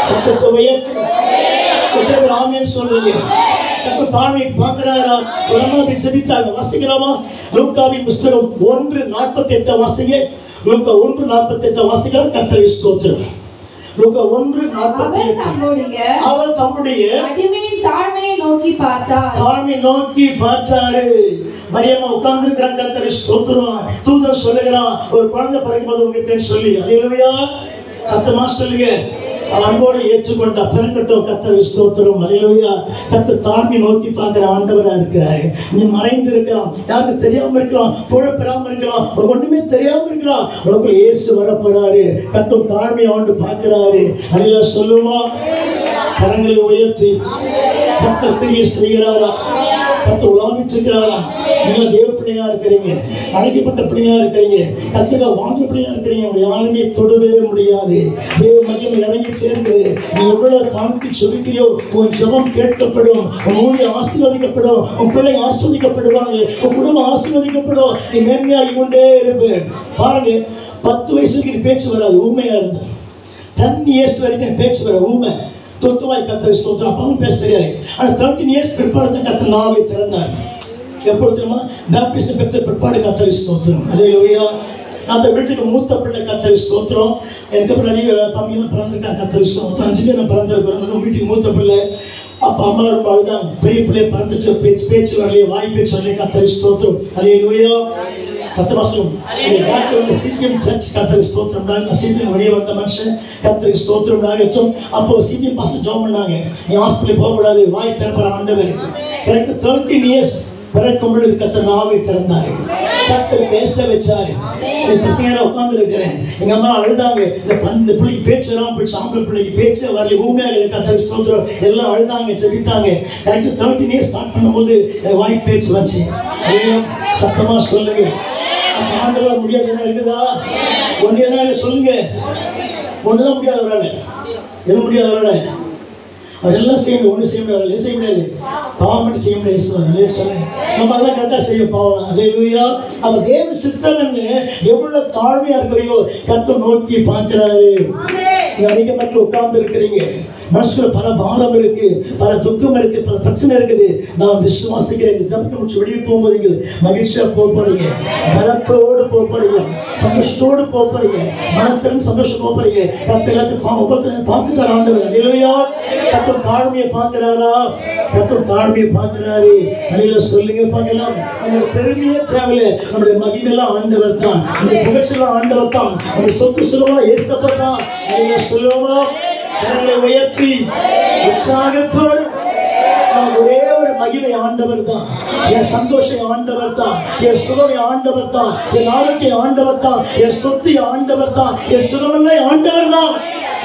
சத்தத்தை உயர்த்து. ஆமென் சொல்லுங்க. கர்த்தர் தாழ்மையை பார்க்கிறாரா? உலமாவை ஜெபித்தாங்க. வாசிக்கலாமா? லூக்காவின் புத்தகம் 1:48 வாசிங்க. லூக்கா 1:48 வாசிங்க. கர்த்தரை ஸ்தோத்திரம். லூக்கா 1:48. அவர் தம்முடைய அடிமையின் தாழ்மையை நோக்கி பார்த்தார். தாழ்மையை நோக்கி பார்த்தாரு. மரியம்மா உட்கார்ந்து இருக்கிறாங்க. கர்த்தரை ஸ்தோத்திரம். தூதர் சொல்லுகிறான், ஒரு குழந்தை பிறக்கும்போது உங்ககிட்ட சொல்லி. அல்லேலூயா. சத்தமா சொல்லுங்க. அன்போடு ஏற்றுக்கொண்ட பிறக்கட்டும். கர்த்தரை ஸ்தோத்திரம். அல்லேலூயா. கர்த்தர் தாழ்மை நோக்கி பார்க்கிற ஆண்டவரா இருக்கிறாரு. நீ மறைந்து இருக்கலாம், யாருக்கு தெரியாம இருக்கலாம், புழப்பெறாம இருக்கலாம், ஒரு ஒண்ணுமே தெரியாம இருக்கலாம். உனக்கு இயேசு வரப்போறாரு. கர்த்தர் தாழ்மை ஆண்டு பார்க்கிறாரு. அல்லேலூயா. சொல்லுமா? கரங்களை உயர்த்தி கர்த்தர் பெரிய செய்கிறாரா? கர்த்தர் உலாவிட்டு இருக்கிறாரா? நீங்க தேவ பிள்ளையா இருக்கிறீங்க, அழைக்கப்பட்ட பிள்ளையா இருக்கிறீங்க, கர்த்தரை வாங்க பிள்ளையா இருக்கிறீங்க. யாருமே தொடவே முடியாது. தேவ மகிமை இறங்கி சேர்ந்து நீ எவ்வளவு தாழ்த்தி சொல்லிக்கிறியோ உன் ஜெபம் கேட்கப்படும், உன் ஊழியம் ஆசீர்வதிக்கப்படும், உன் பிள்ளைங்க ஆசீர்வதிக்கப்படுவாங்க, உன் குடும்பம் ஆசீர்வதிக்கப்படும். நீ மேன்மையாகி கொண்டே இருப்பேன். பாருங்க, 10 வயசு வரைக்கும் பேச்சு வராது, ஊமையா இருந்து. 10 இயர்ஸ் வரைக்கும் பேச்சு வர ஊமை, தொத்துவாய் கர்த்தரை ஸ்தோத்திரம். அப்பாவும் பேச தெரியாது. ஆனா 13 இயர்ஸ் பிற்பாடு கர்த்தர் நாவை திறந்தார். எப்பொழுது தெரியுமா? பேப்டிசம் பெற்ற பிற்பாடு கர்த்தரை ஸ்தோத்திரம். அல்லேலூயா. அந்த வீட்டுக்கு மூத்த பிள்ளை கர்த்தரை ஸ்தோத்திரம். எனக்கு அப்புறம் நிறைய தம்பிலாம் பிறந்திருக்காங்க. கர்த்தரை ஸ்தோத்திரம். 5 பேர் பிறந்திருக்கிறோம். வீட்டுக்கு மூத்த பிள்ளை. அப்பா அம்மா ரொம்ப அழுதான். பெரிய பிள்ளை பிறந்துச்சு, பேச்சு வரலையே, வாய் பேச்சு வரலையே. கர்த்தரை ஸ்தோத்திரம். அல்லேலூயா. சத்தமா சொல்லுங்க. டாக்டர் சிபிஎம் சர்ச் கர்த்தரை ஸ்தோத்திரம். சிபிஎம் வெளியே வந்த மனுஷன் கர்த்தரை ஸ்தோத்திரம். அப்போ சிபிஎம் பாஸ்டர் ஜெபம் பண்ணாங்க, நீ ஹாஸ்பிட்டல் போகக்கூடாது, வாய் திறப்பார் ஆண்டவர். எனக்கு 13 இயர்ஸ் பிறக்கும் பொழுது கர்த்தர் நாவை திறந்தாரு, கர்த்தர் பேச வச்சாரு. பசங்க உட்கார்ந்து இருக்கிறேன். எங்க அம்மா அழுதாங்க. இந்த பிள்ளைக்கு பேச்சு வராம போயிடுச்சு, ஆம்பளை பிள்ளைக்கு பேச்சு வரல, ஊமையாக கர்த்தரை ஸ்தோத்திரம். எல்லாம் அழுதாங்க, ஜெபித்தாங்க. கரெக்ட் 13 இயர்ஸ் ஸ்டார்ட் பண்ணும்போது எனக்கு வாய் பேச்சு வந்துச்சு. சத்தமா சொல்லுங்க. ஆண்டவர் முடியாது என்ன இருக்குதா? ஒன்று என்ன சொல்லுங்க. ஒண்ணுதான் முடியாது அவரால். எது முடியாது அவரால்? அதெல்லாம் செய்ய முடியாது. ஒன்றும் செய்ய முடியாது. அதெல்லாம் செய்ய முடியாது. பாவம் மட்டும் செய்ய முடியாது. சொல்லுங்க. நம்ம அதெல்லாம் கரெக்டாக செய்ய பாவம். அல்லேலூயா. அப்ப தேவ சித்தம்னு எவ்வளவு தாழ்மையா இருக்கிறையோ கர்த்தர் நோக்கி பார்க்கிறாரு. அதிக மக்கள் உட்கார்ந்து இருக்கிறீங்க, மனசுக்குள்ள பல பாரம் இருக்கு, பல துக்கம் இருக்கு, பல பிரச்சனை இருக்குது. நான் விசுவாசிக்கிறேன். இந்த ஜபத்தை முடிச்சு வெளியே போகும்போது நீங்கள் மகிழ்ச்சியா போறீங்க, பலத்தோடு போறீங்க, சந்தோஷத்தோடு போறீங்க, மனத்திலும் சந்தோஷம் போறீங்க. கர்த்தர் எல்லாத்தையும் பார்த்துட்டார் ஆண்டவர். அல்லேலூயா. கர்த்தர் தாழ்மையை பார்க்கிறாரா? கர்த்தர் தாழ்மையை பார்க்கிறாரு. அதில் சொல்லுங்க பார்க்கலாம். நம்மளுடைய பெருமையே தேவையில்லை, நம்முடைய மகிமையெல்லாம் ஆண்டவர் தான், நம்முடைய புகழ்ச்சியெல்லாம் ஆண்டவர் தான், நம்முடைய சொத்து சுலமா ஏசப்பா தான். அதில் சொல்லுவோமா? கரங்களை உயர்த்தி உற்சாகத்தோடு ஒரே ஒரு மகிமை ஆண்டவர் தான், என் சந்தோஷம் ஆண்டவர் தான், என் சுகமை ஆண்டவர் தான், என் ஆரோக்கியம் ஆண்டவர் தான், என் சொத்து ஆண்டவர் தான், என் சுகமெல்லாம் ஆண்டவர் தான்.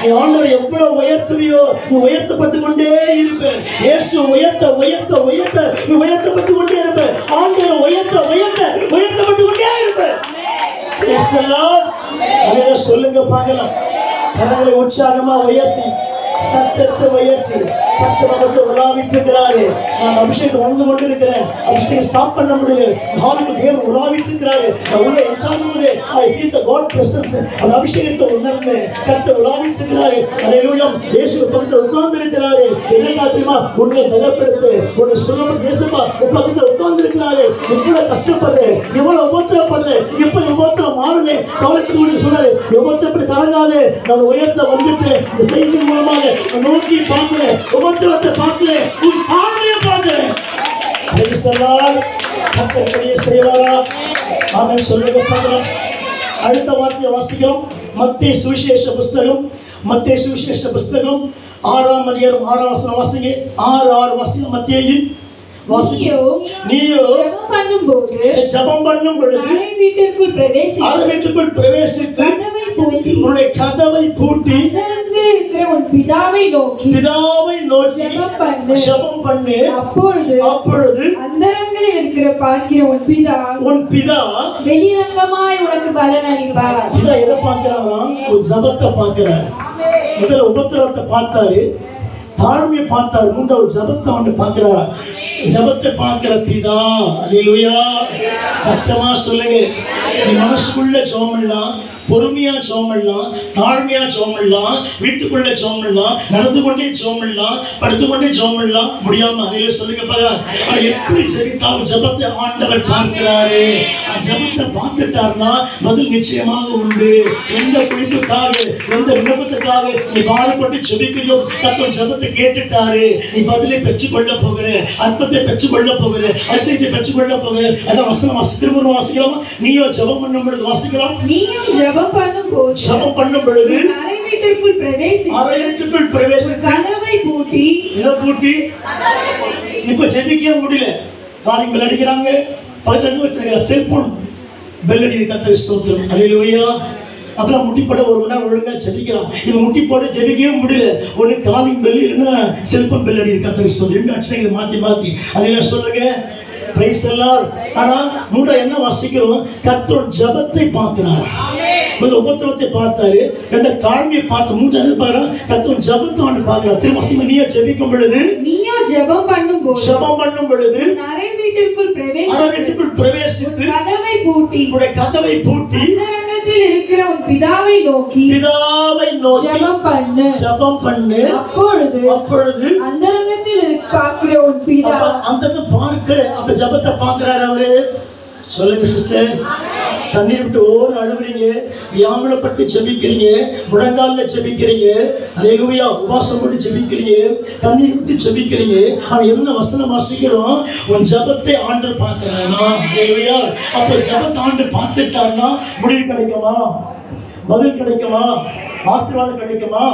நீ ஆண்டவர் எவ்வளவு உயர்த்துவியோ நீ உயர்த்தப்பட்டு கொண்டே இருப்ப. இயேசு உயர்த்த உயர்த்த உயர்த்த நீ உயர்த்தப்பட்டு கொண்டே இருப்ப. ஆண்டவர் உயர்த்த உயர்த்த உயர்த்தப்பட்டு கொண்டே இருப்ப. அதை சொல்லுங்க பார்க்கலாம். கரங்களை உற்சாகமா உயர்த்தி சத்தத்தை உயர்த்தி கர்த்தர் உலாவிட்டிருக்கிறாரு. நான் அபிஷேகம் வந்து கொண்டிருக்கிறேன். அபிஷேகம் ஸ்டாப் பண்ண முடியல. நாளுக்கு தேவன் உலாவிட்டிருக்கிறாரு. நான் உள்ள enjoy I feel the God presence. அந்த அபிஷேகத்தை உணர்ந்து கர்த்தர் உலாவிட்டிருக்கிறாரு. ஹல்லேலூயா. இயேசு பக்கத்துல உட்கார்ந்து இருக்கிறாரு. என்ன தெரியுமா? உன்னை பலப்படுத்து, உன்னை சுகப்படுத்த இயேசுப்பா பக்கத்துல உட்கார்ந்து இருக்கிறாரு. எவ்வளவு கஷ்டப்படுற, எவ்வளவு உபத்திரப்படுற, எப்ப உபத்திரம் மாறுமே கவலைப்பட்டு சொன்னாரு. உபத்திரப்படி கலங்காது, நான் உயர்த்த வந்துட்டு இந்த செய்தி மூலமாக நோக்கி பார்க்கிறேன், உபத்திரத்தை பார்க்கிறேன், உன் தாழ்மையை பார்க்கிறேன். கர்த்தர் செய்வாரா? ஆமென் சொல்லுங்க பார்க்கலாம். அடுத்த வார்த்தையை வாசிக்கிறோம். மத்தேயு சுவிசேஷ புஸ்தகம், மத்தேயு சுவிசேஷ புஸ்தகம் 6ஆம் அதிகாரம் 6ஆம் வசனம் வாசிங்க. 6 வாசிங்க. மத்தேயு நீயோ ஜெபம் பண்ணும் பொழுது அறை வீட்டுக்குள் பிரவேசித்து உன்னுடைய கதவை பூட்டி உன் பிதாவை நோக்கி ஜெபம் பண்ணு. அப்பொழுது அந்தரங்களில் இருக்கிற பார்க்கிற உன் பிதா வெளிரங்கமாய் உனக்கு பலன் அளிப்பார். பிதா எதை பார்க்கிறாராம்? உன் ஜெபத்தை பார்க்கிறார். முதல்ல உபத்திரவத்தை பார்த்தாரு, தாழ்மையை பார்த்தாரு, மூன்றாவது ஜெபத்தை வந்து பார்க்கிறார். ஜெபத்தை பார்க்கிற பிதா. அல்லேலூயா. சத்தமா சொல்லுங்க. நீ மனசுக்குள்ள ஜெபம் பண்ணலாம், பொறுமையா ஜெபம் பண்ணலாம், தாழ்மையா ஜெபம் பண்ணலாம், வீட்டுக்குள்ள ஜெபம் பண்ணலாம், நடந்து கொண்டே ஜெபம் பண்ணலாம், படுத்துக்கொண்டே ஜெபம் பண்ணலாம். முடியாம அதையில சொல்லுங்க பாருங்க. ஆனா எப்படி ஜெபித்தாலும் ஜெபத்தை ஆண்டவர் பார்க்கிறாரு. ஜெபத்தை பார்த்துட்டாருன்னா பதில் நிச்சயமாக உண்டு. எந்த குறிப்புக்காக, எந்த விண்ணப்பத்துக்காக நீ பாடுபட்டு ஜெபிக்கிறியோ கர்த்தர் ஜெபத்தை கேட்டுட்டாரு. நீ பதிலை பெற்றுக்கொள்ள போகிற, அற்பத்தை பெற்றுக்கொள்ள போகிற, அதிசயத்தை பெற்றுக்கொள்ள போகிற. அதான் வசனம் திரும்ப வாசிக்கலாமா? நீயோ ஜெபம் பண்ணும் பொழுது வாசிக்கலாம். நீயும் ஜெபம் பண்ணும் பொழுது அறை வீட்டுக்குள் பிரவேசி கதவை பூட்டி. இதை பூட்டி இப்ப ஜெபிக்க முடியல. காலிங் பெல் அடிக்கிறாங்க, பக்கத்துல வச்சிருக்கிற செல்போன் பெல் அடிக்கிற கர்த்தர் ஸ்தோத்திரம். அல்லேலூயா. அப்புறம் முட்டிப்பட ஒரு மணி நேரம் ஒழுங்கா ஜெபிக்கிறான். இவன் முட்டிப்பட ஜெபிக்கவே முடியல. ஒன்று காலிங் பெல் இல்லைன்னா செல்போன் பெல் அடிக்கிற கர்த்தர் ஸ்தோத்திரம். 2 அட்சரங்களை மாத்தி அதெல்லாம் சொல்லுங்க. Price the Lord. ஆனா மூட என்ன வாசிக்கிறோம்? கர்த்தர் ஜெபத்தை பார்க்கிறார். முதல்ல உபத்திரவத்தை பார்த்தாரு, ரெண்டு தாழ்மையை பார்த்து, மூன்றாவது பாரு கர்த்தர் ஜெபத்தை வந்து பார்க்கிறார். திரும்ப நீயோ ஜெபிக்கும் பொழுது ஜெபம் பண்ணும் பொழுது அறை வீட்டுக்குள் பிரவேசித்து கதவை பூட்டி அந்தரங்கத்தில் இருக்கிற உன் பிதாவை நோக்கி ஜெபம் பண்ணு. அப்பொழுது அந்தரங்கத்தில் பார்க்கிற உன் பிதா. அந்த பார்க்கிற அப்ப ஜெபத்தை பார்க்கிறார் அவரு. சொல்லுங்க சிஸ்டர். கண்ணீர் விட்டு ஓர் அழுவுறீங்க, வியாகுலப்பட்டு ஜெபிக்கிறீங்க, முழங்கால ஜெபிக்கிறீங்க, அல்லேலூயா, உபவாசம் போட்டு ஜெபிக்கிறீங்க, கண்ணீர் விட்டு ஜெபிக்கிறீங்க. ஆனா என்ன வசனம் வாசிக்கிறோம்? உன் ஜெபத்தை ஆண்டவர் பார்க்கிறாரா? அல்லேலூயா. அப்ப ஜெபத்தை ஆண்டவர் பார்த்துட்டாருன்னா முடிவு கிடைக்குமா? பதில் கிடைக்குமா? ஆசீர்வாதம் கிடைக்குமா?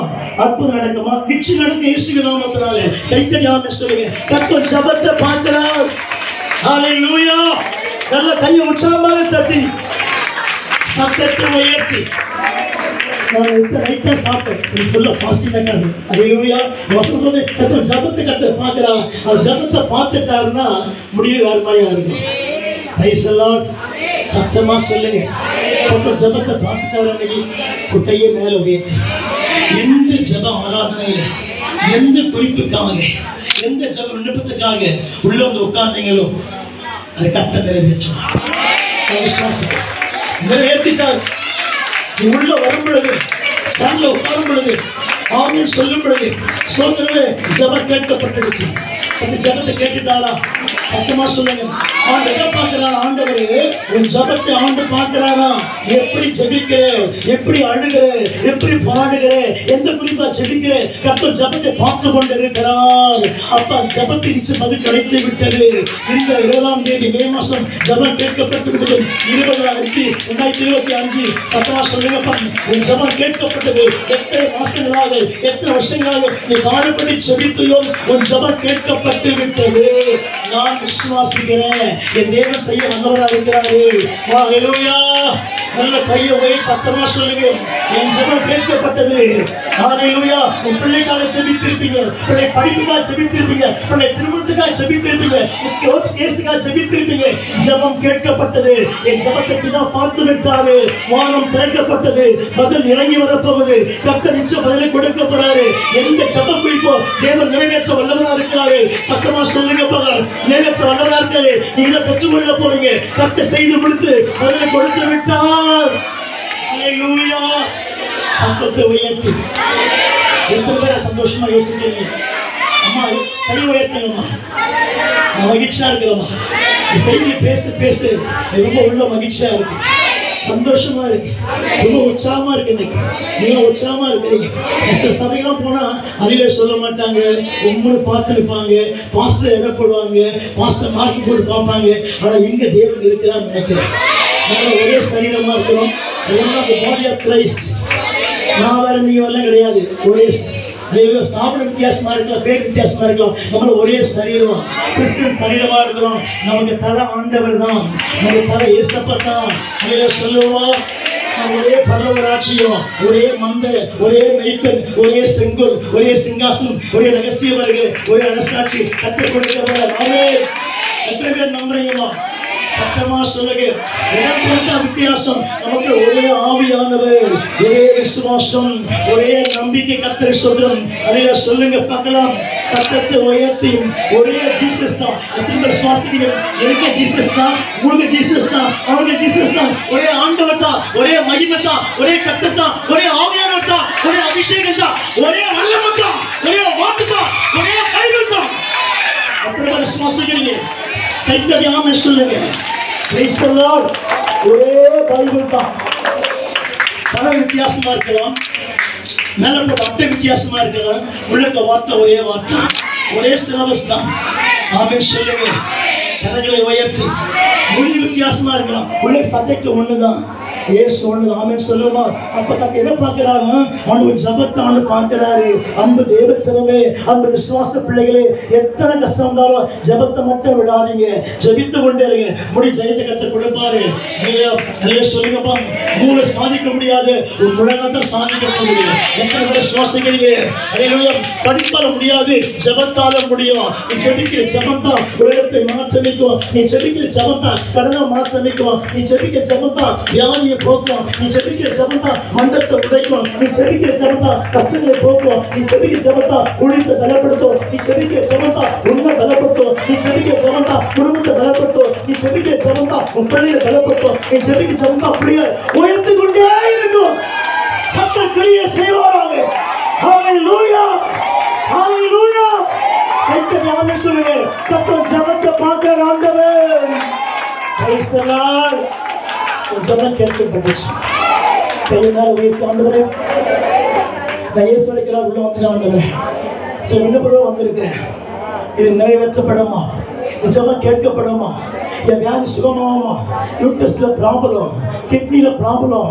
அற்புதம் நடக்குமா? நிச்சயம் நடக்கும். இயேசுவின் நாமத்தினாலே கைத்தடி ஆமென் சொல்லுங்க. கர்த்தர் ஜெபத்தை பார்க்கிறார். ஹல்லேலூயா. நல்ல கையை உற்சாகமாக தட்டி சத்தத்தை உயர்த்தி. நான் இந்த ரைட்டா சாப்பிட்டேன். ஃபுல்லா பாசிட்டிவ் இருக்காது. அல்லேலூயா. வசனம் சொல்லுது கர்த்தர் ஜெபத்தை கர்த்தர் பார்க்கிறார். அவர் ஜெபத்தை பார்த்துட்டாருன்னா முடிவு வேற மாதிரியா இருக்கும். Price the Lord. சத்தமா சொல்லுங்க. கர்த்தர் ஜெபத்தை பார்த்துட்டாரு. அன்னைக்கு ஒரு கையை மேல உயர்த்தி எந்த ஜெப ஆராதனையில எந்த குறிப்புக்காக எந்த ஜெப விண்ணப்பத்துக்காக உள்ள வந்து உட்கார்ந்தீங்களோ அதை கர்த்தர் நிறைவேற்றுவார். நிறைவேற்றிட்டார். நீ உள்ள வரும் பொழுது, ஸ்டாண்ட்ல உட்காரும் பொழுது, ஆமென் சொல்லும் பொழுது சோதரவே ஜெபம் கேட்கப்பட்டுடுச்சு. அந்த ஜெபத்தை கேட்டுட்டாரா? சத்தமா சொல்லுங்க. ஆண்டவர் எதை பார்க்கிறார்? ஆண்டவரே உன் ஜெபத்தை ஆண்டவர் பார்க்கிறாரா? எப்படி ஜெபிக்கிற, எப்படி அழுகிற, எப்படி பாடுகிற, எந்த குறிப்பா ஜெபிக்கிற, கர்த்தர் ஜெபத்தை பார்த்து கொண்டு இருக்கிறார். அப்ப ஜெபத்தை நிச்சயம் பதில் கிடைத்து விட்டது. இந்த 20ஆம் தேதி மே மாசம் ஜெபம் கேட்கப்பட்டு விட்டது. 20/5/2025 சத்தமா சொல்லுங்க. உன் ஜெபம் கேட்கப்பட்டது. எத்தனை மாசங்களாக எத்தனை வருஷங்களாக நீ பாடுபடி செபித்தையோ உன் ஜெபம் கேட்கப்பட்டு விட்டது. நான் விசுவாசிக்கிறேன் என் தேவன் செய்ய வந்தவராக இருக்கிறாரு. ஹல்லேலூயா. நல்ல கையை உயர்த்தி சத்தமா சொல்லுங்க, என் ஜெபம் கேட்கப்பட்டது. ஹல்லேலூயா. உன் பிள்ளைக்காக செபித்திருப்பீங்க, பிள்ளை படிப்புக்காக செபித்திருப்பீங்க, பிள்ளை திருமணத்துக்காக செபித்திருப்பீங்க, கோர்ட் கேஸுக்காக செபித்திருப்பீங்க. ஜெபம் கேட்கப்பட்டது. என் ஜெபத்தை பிதா பார்த்து விட்டாரு. வானம் திறக்கப்பட்டது. பதில் இறங்கி வரப்போகுது. கர்த்தர் நிச்சயம் பதிலை கொடுக்க போறாரு. எந்த ஜெபம் குறிப்போ தேவன் நிறைவேற்ற வல்லவரா இருக்கிறாரு. சத்தமா சொல்லுங்க பாருங்க, நிறைவேற்ற வல்லவரா இருக்காரு. நீங்க இதை பெற்றுக்கொள்ள போறீங்க. கர்த்தர் செய்து கொடுத்து பதிலை கொடுத்து விட்டார். ஹல்லேலூயா. சத்தத்தை உயர்த்தி எத்தனை பேரை சந்தோஷமா யோசிக்கிறீங்க? அம்மா கை உயர்த்தணுமா? நான் மகிழ்ச்சியா இருக்கிறோமா? இந்த செய்தியை பேச பேச ரொம்ப உள்ள மகிழ்ச்சியா இருக்கு, சந்தோஷமா இருக்கு, ரொம்ப உற்சாகமா இருக்கு. இன்னைக்கு நீங்க உற்சாகமா இருக்கிறீங்க. சில சபையெல்லாம் போனா அதிலே சொல்ல மாட்டாங்க, உம்முன்னு பார்த்து நிற்பாங்க, பாஸ்டர் எடை போடுவாங்க, பாஸ்டர் மார்க் போட்டு பார்ப்பாங்க. ஆனா இங்க தேவன் இருக்கிறான்னு நினைக்கிறேன். நாங்கள் ஒரே சரீரமா இருக்கிறோம். Body of Christ. நான் வேற நீங்க வரலாம் கிடையாது. ஒரே ஸ்தாபன வித்தியாசமா இருக்கலாம், பேர் வித்தியாசமா இருக்கலாம், நம்மள ஒரே சரீரம், கிறிஸ்டியன் சரீரமா இருக்கிறோம். நமக்கு தலை ஆண்டவர் தான், நமக்கு தலை ஏசப்பா தான். சொல்லுவோம், ஒரே பரலோக ராஜ்யம், ஒரே மந்த, ஒரே மெய்ப்பெண், ஒரே செங்கோல், ஒரே சிங்காசனம், ஒரே ரகசிய வருகை, ஒரே அரசாட்சி கற்றுக் கொடுக்கிறவர். ஆமென். எத்தனை பேர் நம்புறீங்களா? சத்தமா சொல்லுங்க. இடம் பொறுத்த வித்தியாசம், நமக்கு ஒரே ஆவியானவர், ஒரே விசுவாசம், ஒரே நம்பிக்கை. கர்த்தர் சொல்றோம். அதில சொல்லுங்க பார்க்கலாம். சத்தத்தை உயர்த்தி ஒரே ஜீசஸ் தான். எத்தனை பேர் விசுவாசிக்கிறீங்க? எனக்கு ஜீசஸ் தான், உங்களுக்கு ஜீசஸ் தான், அவங்களுக்கு ஜீசஸ் தான். ஒரே ஆண்டவர் தான், ஒரே மகிமை தான், ஒரே கர்த்தர் தான், ஒரே ஆவியானவர் தான், ஒரே அபிஷேகம் தான், ஒரே வல்லமை தான், ஒரே வாக்கு தான், ஒரே பைபிள் தான். எத்தனை பேர் விசுவாசிக்கிறீங்க? கைத்தடியாம சொல்லுங்க. Price the Lord. ஒரே பைபிள் தான். தலை வித்தியாசமா இருக்கலாம், மேல போட்ட அட்டை வித்தியாசமா இருக்கலாம், உள்ள வார்த்தை ஒரே வார்த்தை, ஒரே சிலபஸ் தான். ஆமென் சொல்லுங்க. கரங்களை உயர்த்தி. மொழி வித்தியாசமா இருக்கலாம், உள்ள சப்ஜெக்ட் ஒண்ணுதான், இயேசு ஒன்று. ஆமென் சொல்லுமா? அப்ப நான் எதை பார்க்கிறாங்க? ஆண்டவர் ஜபத்தை ஆண்டு பார்க்கிறாரு. அன்பு தேவ ஜனமே, அன்பு விசுவாச பிள்ளைகளே, எத்தனை கஷ்டம் இருந்தாலும் ஜபத்தை மட்டும் விடாதீங்க, ஜபித்து கொண்டே இருங்க. முடி ஜெயத்தை கத்த கொடுப்பாரு. சொல்லுங்கப்பா, மூளை சாதிக்க முடியாது, ஒரு முழங்கத்தை சாதிக்க முடியும். எத்தனை பேர் சுவாசிக்கிறீங்க? படிப்பால முடியாது, ஜபத்தால முடியும். நீ ஜபிக்கிற ஜபத்தான் உலகத்தை மாற்றமிக்கும். நீ ஜபிக்கிற ஜபத்தான் கடனை மாற்றமிக்கும். நீ ஜபிக்கிற ஜபத்தான் வியாதியை போக்கும். நீ ஜெபிக்கிற ஜெபத்தா மந்தத்தை உடைக்கும். நீ ஜெபிக்கிற ஜெபத்தா கஷ்டங்களை போக்கும். நீ ஜெபிக்கிற ஜெபத்தா ஊழியத்தை பலப்படுத்தும். நீ ஜெபிக்கிற ஜெபத்தா உண்மை பலப்படுத்தும். நீ ஜெபிக்கிற ஜெபத்தா குடும்பத்தை பலப்படுத்தும். நீ ஜெபிக்கிற ஜெபத்தா உன் பிள்ளையை பலப்படுத்தும். நீ ஜெபிக்கிற ஜெபத்தா அப்படியே உயர்ந்து கொண்டே இருக்கும். கர்த்தர் கிரியை செய்வாராக. ஹல்லேலூயா, ஹல்லேலூயா. கைத்தட்டி ஆமென் சொல்லுங்க. கர்த்தர் ஜெபத்தை பார்க்கிற ஆண்டவர். Price the Lord. ஜெபம் கேட்கப்பட்டுச்சு. கையினால் உயர்த்தி ஆண்டவரே, நான் இயேசு அழைக்கிறார் உள்ள வந்து ஆண்டவரே, சில விண்ணப்பம் வந்திருக்கிறேன். இது நிறைவேற்றப்படுமா? ஜெபம் கேட்கப்படுமா? என் வியாதி சுகமாகுமா? யூட்ரஸ்ல ப்ராப்ளம், கிட்னில ப்ராப்ளம்,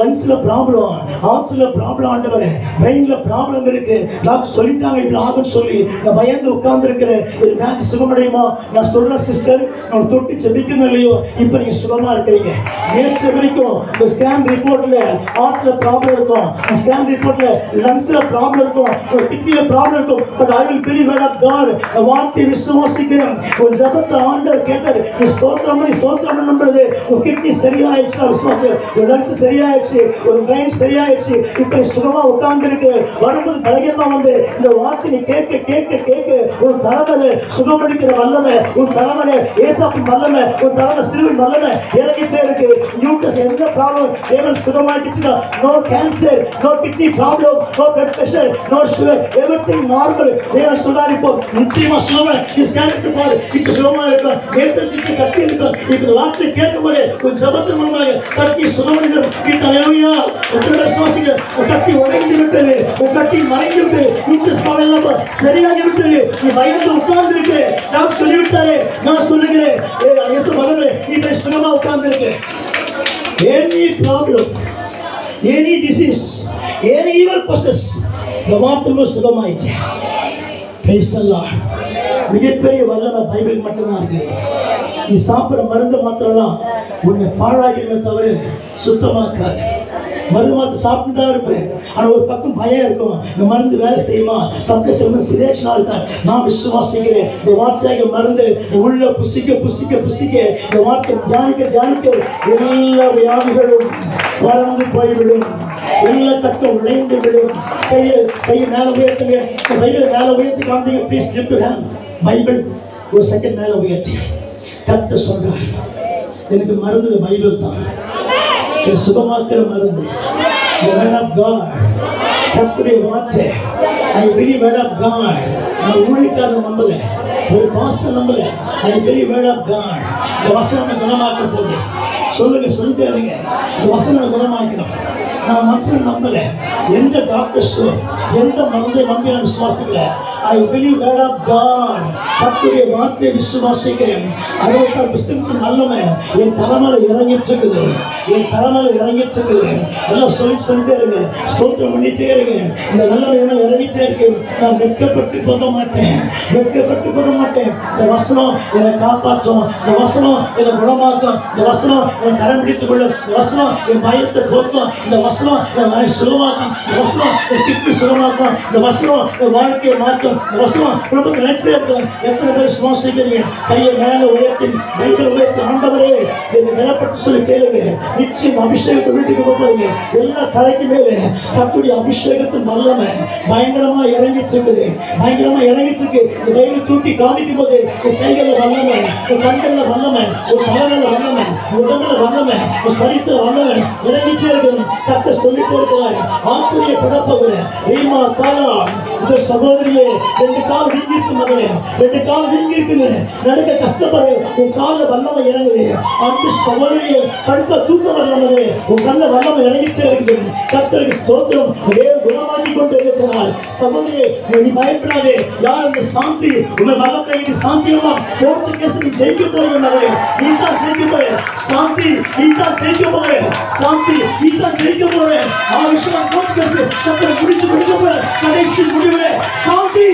லங்ஸ்ல ப்ராப்ளம், ஹார்ட்ல ப்ராப்ளம், ஆண்டவரே பிரெயின்ல ப்ராப்ளம் இருக்கு, டாக்டர் சொல்லிட்டாங்க இப்படி ஆகும்னு சொல்லி நான் பயந்து உட்கார்ந்து இருக்கிறேன். இது வியாதி சுகமடையுமா? நான் சொல்றேன் சிஸ்டர், நான் தொட்டு செபிக்கணும் இல்லையோ, இப்போ நீங்க சுகமா இருக்கிறீங்க. நேற்று வரைக்கும் இந்த ஸ்கேன் ரிப்போர்ட்ல ஹார்ட்ல ப்ராப்ளம் இருக்கும், ஸ்கேன் ரிப்போர்ட்ல லங்ஸ்ல ப்ராப்ளம் இருக்கும், கிட்னில ப்ராப்ளம் இருக்கும். But I will believe word God. வார்த்தை விசுவாசிக்கிறேன். ஒரு ஜெபத்தை ஆண்டவர் கேட்டார். நீ ஸ்தோத்திரம் பண்ணி ஸ்தோத்திரம் பண்ணும்போது உன் கிட்னி சரியாயிடுச்சு, விசுவாசம், ஒரு லங்ஸ் சரியாயிடுச்சு, ஒரு பிரெயின் சரியாயிடுச்சு. இப்போ சுகமா உட்கார்ந்து இருக்கு. வரும்போது பலகீனமா வந்து இந்த வார்த்தை நீ கேட்க கேட்க கேட்க ஒரு தலைவலை சுகமளிக்கிற வல்லமை, ஒரு தலைவலை ஏசாப்பின் வல்லமை, ஒரு தலைமை சிறுவின் வல்லமை இறங்கிச்சே இருக்கு. யூட்ரஸ் எந்த ப்ராப்ளம் தேவன் சுகமாக்கிச்சுன்னா, no cancer, no kidney problem, no blood pressure, no sugar, everything normal. தேவன் சொன்னார் இப்போ நிச்சயமா சுகமா நீ ஸ்கேன் எடுத்து பாரு, இப்போ சுகமா இருக்கும். நேற்று கட்டி இருக்கும். இப்போ வார்த்தை கேட்கும்போது ஒரு ஜபத்தின் மூலமாக கட்டி சுகமடைகிறோம். ஹல்லேலூயா. எத்தனை விசுவாசிகள் கட்டி உடைந்து விட்டது, கட்டி மறைந்து விட்டது, யூட்ரஸ் ப்ராப்ளம் சரியாகி விட்டது. நீ பயந்து உட்கார்ந்து இருக்கு. நான் சொல்லிவிட்டாரு, நான் சொல்லுகிறேன், இயேசு மகனே நீ இப்ப சுகமா உட்கார்ந்து இருக்கு. Any problem, any disease, any evil process, இந்த வார்த்தை சுகமாயிடுச்சு. மிகப்பெரிய வல்லமை பைபிள் மட்டும்தான் இருக்கு. நீ சாப்பிட்ற மருந்து மாத்திரலாம் உன்னை பாழாகிடுமே தவிர சுத்தமாக்காது. மருந்து மாத்திரை சாப்பிட்டு தான் இருப்பேன். ஆனால் ஒரு பக்கம் பயம் இருக்கும், இந்த மருந்து வேலை செய்யுமா, சப்ளை செய்யணும், சிலேஷனாக இருக்கார். நான் விசுவாசிக்கிறேன், இந்த வார்த்தையாக மருந்து உள்ள புசிக்க புசிக்க புசிக்க இந்த வார்த்தை தியானிக்க தியானிக்க எல்லா வியாதிகளும் பறந்து போய்விடும். எல்லா கட்டும் உழைந்து விடும். கையை மேலே உயர்த்துங்க. பைபிள் மேலே உயர்த்தி காமிங்க. Please lift your hand. Bible ஒரு செகண்ட் மேலே உயர்த்தி கர்த்தர் சொல்றார், எனக்கு மருந்து பைபிள் தான், சுகமாக்குற மருந்து. வேர்ட் ஆஃப் காட், கர்த்தருடைய வார்த்தை. I believe word of God. நான் ஊழியக்காரன் நம்பல, ஒரு பாஸ்டர் நம்பல. I believe word of God. இந்த வசனம் குணமாக்க போகுது. சொல்லுங்க, சொல்லிட்டே இருங்க. இந்த வசனம் குணமாக்கணும். நான் மனசுல நம்பல, எந்த டாக்டர்ஸோ எந்த மருந்தை நம்பி நான் விசுவாசிக்கிறேன். I believe word of God. கர்த்தருடைய வார்த்தையை விசுவாசிக்கிறேன். 66 புத்தகத்தின் வல்லமை என் தலைமையில இறங்கிட்டு இருக்குது, என் தலைமையில இறங்கிட்டு இருக்குது. எல்லாம் சொல்லிட்டே இருங்க, ஸ்தோத்திரம் பண்ணிட்டே இருங்க. இந்த வல்லமை என்ன இறங்கிட்டே இருக்கு. நான் வெட்கப்பட்டு போக மாட்டேன், வெட்கப்பட்டு போக மாட்டேன். இந்த வசனம் என்னை காப்பாற்றும், இந்த வசனம் என்னை குணமாக்கும், இந்த வசனம் என்னை கரம் பிடித்துக் கொள்ளும், இந்த வசனம் என் பயத்தை போக்கும், இந்த வசனம் என் வாயை சுகமாக்கும், இந்த வசனம் என் கிட்னி சுகமாக்கும், இந்த வசனம் என் வாழ்க்கையை மாற்றும், இந்த வசனம் ரொம்ப நினைச்சே இருக்கும். எத்தனை பேர் சுவாசிக்கிறீங்க? கையை மேலே உயர்த்தி பைபிள் உயர்த்தி, ஆண்டவரே என்னை நிலப்பட்டு சொல்லி கேளுங்க. நிச்சயம் அபிஷேகத்தை வீட்டுக்கு போறீங்க. எல்லா தலைக்கு மேலே கர்த்தருடைய அபிஷேகத்தின் வல்லமை பயங்கரமா இறங்கிட்டு இருக்குது, பயங்கரமா இறங்கிட்டு இருக்கு. இந்த பைபிள் தூக்கி காமிக்கும் போது உன் கைகளில் வல்லமை, உன் கண்களில் வல்லமை, உன் தலைமையில வல்லமை, உடம்புல வல்லமை, உன் சரீரத்துல வல்லமை இறங்கிட்டே இருக்கு. கர்த்தர் சொல்லிட்டே இருக்கிறாரு. ஆச்சரியப்படப்போகிற ரீமா தாலா, இந்த சகோதரியே 2 கால் வீங்கி இருக்கு மகளே, 2 கால் வீங்கி இருக்குது, நடக்க கஷ்டப்படுற உன் காலில் வல்லமை இறங்குது. அந்த சகோதரியை படுத்த தூக்க வல்லமே உன் கண்ணில் வல்லமை இறங்கிச்சே இருக்குது. கர்த்தருக்கு ஸ்தோத்திரம். குணமாக்கி கொண்டு இருக்கிறார். சகோதரியே, நீ பயப்படாதே. யார் அந்த சாந்தி உன்னை வல்லத்தை சாந்தியமா கோர்ட்டு கேஸ் நீ ஜெயிக்க போறீங்க மகளே, நீ தான் ஜெயிக்க போற. சாந்தி நீ தான் ஜெயிக்க போற, சாந்தி நீ தான் ஜெயிக்க போற. விஷயம் கோர்ட் கேஸ் கர்த்தர் முடிச்சு முடிக்க போற. கடைசி முடிவுல சாந்தி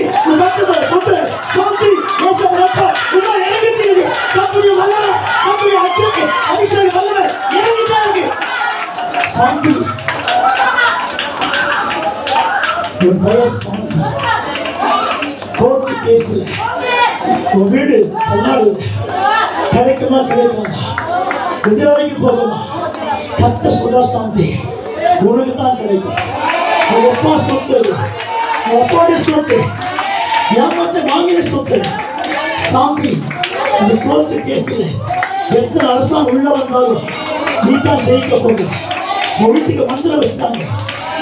சாந்தி இறங்கிச்சு. கர்த்தருடைய வல்லமை, கர்த்தருடைய அபிஷேக வல்லமை இறங்கிட்டே இருக்கு. சாந்தி உன் பெயர் சாந்தி. கோர்ட்டு கேஸ்ல உன் வீடு கல்லாடுது, கிடைக்குமா கிடைக்குமா, எதிராளிக்கு போகுமா? கர்த்தர் சொல்றார், சாந்தி உனக்கு தான் கிடைக்கும். உன் அப்பா சொத்து, உன் அப்பாவுடைய சொத்து, ஏமாத்த வாங்கின சொத்து. சாந்தி இந்த கோர்ட்டு கேஸ்ல எத்தனை அரசாங்கம் உள்ள வந்தாலும் நீ தான் ஜெயிக்க போகுது. உன் வீட்டுக்கு மந்திரம் வச்சுட்டாங்க,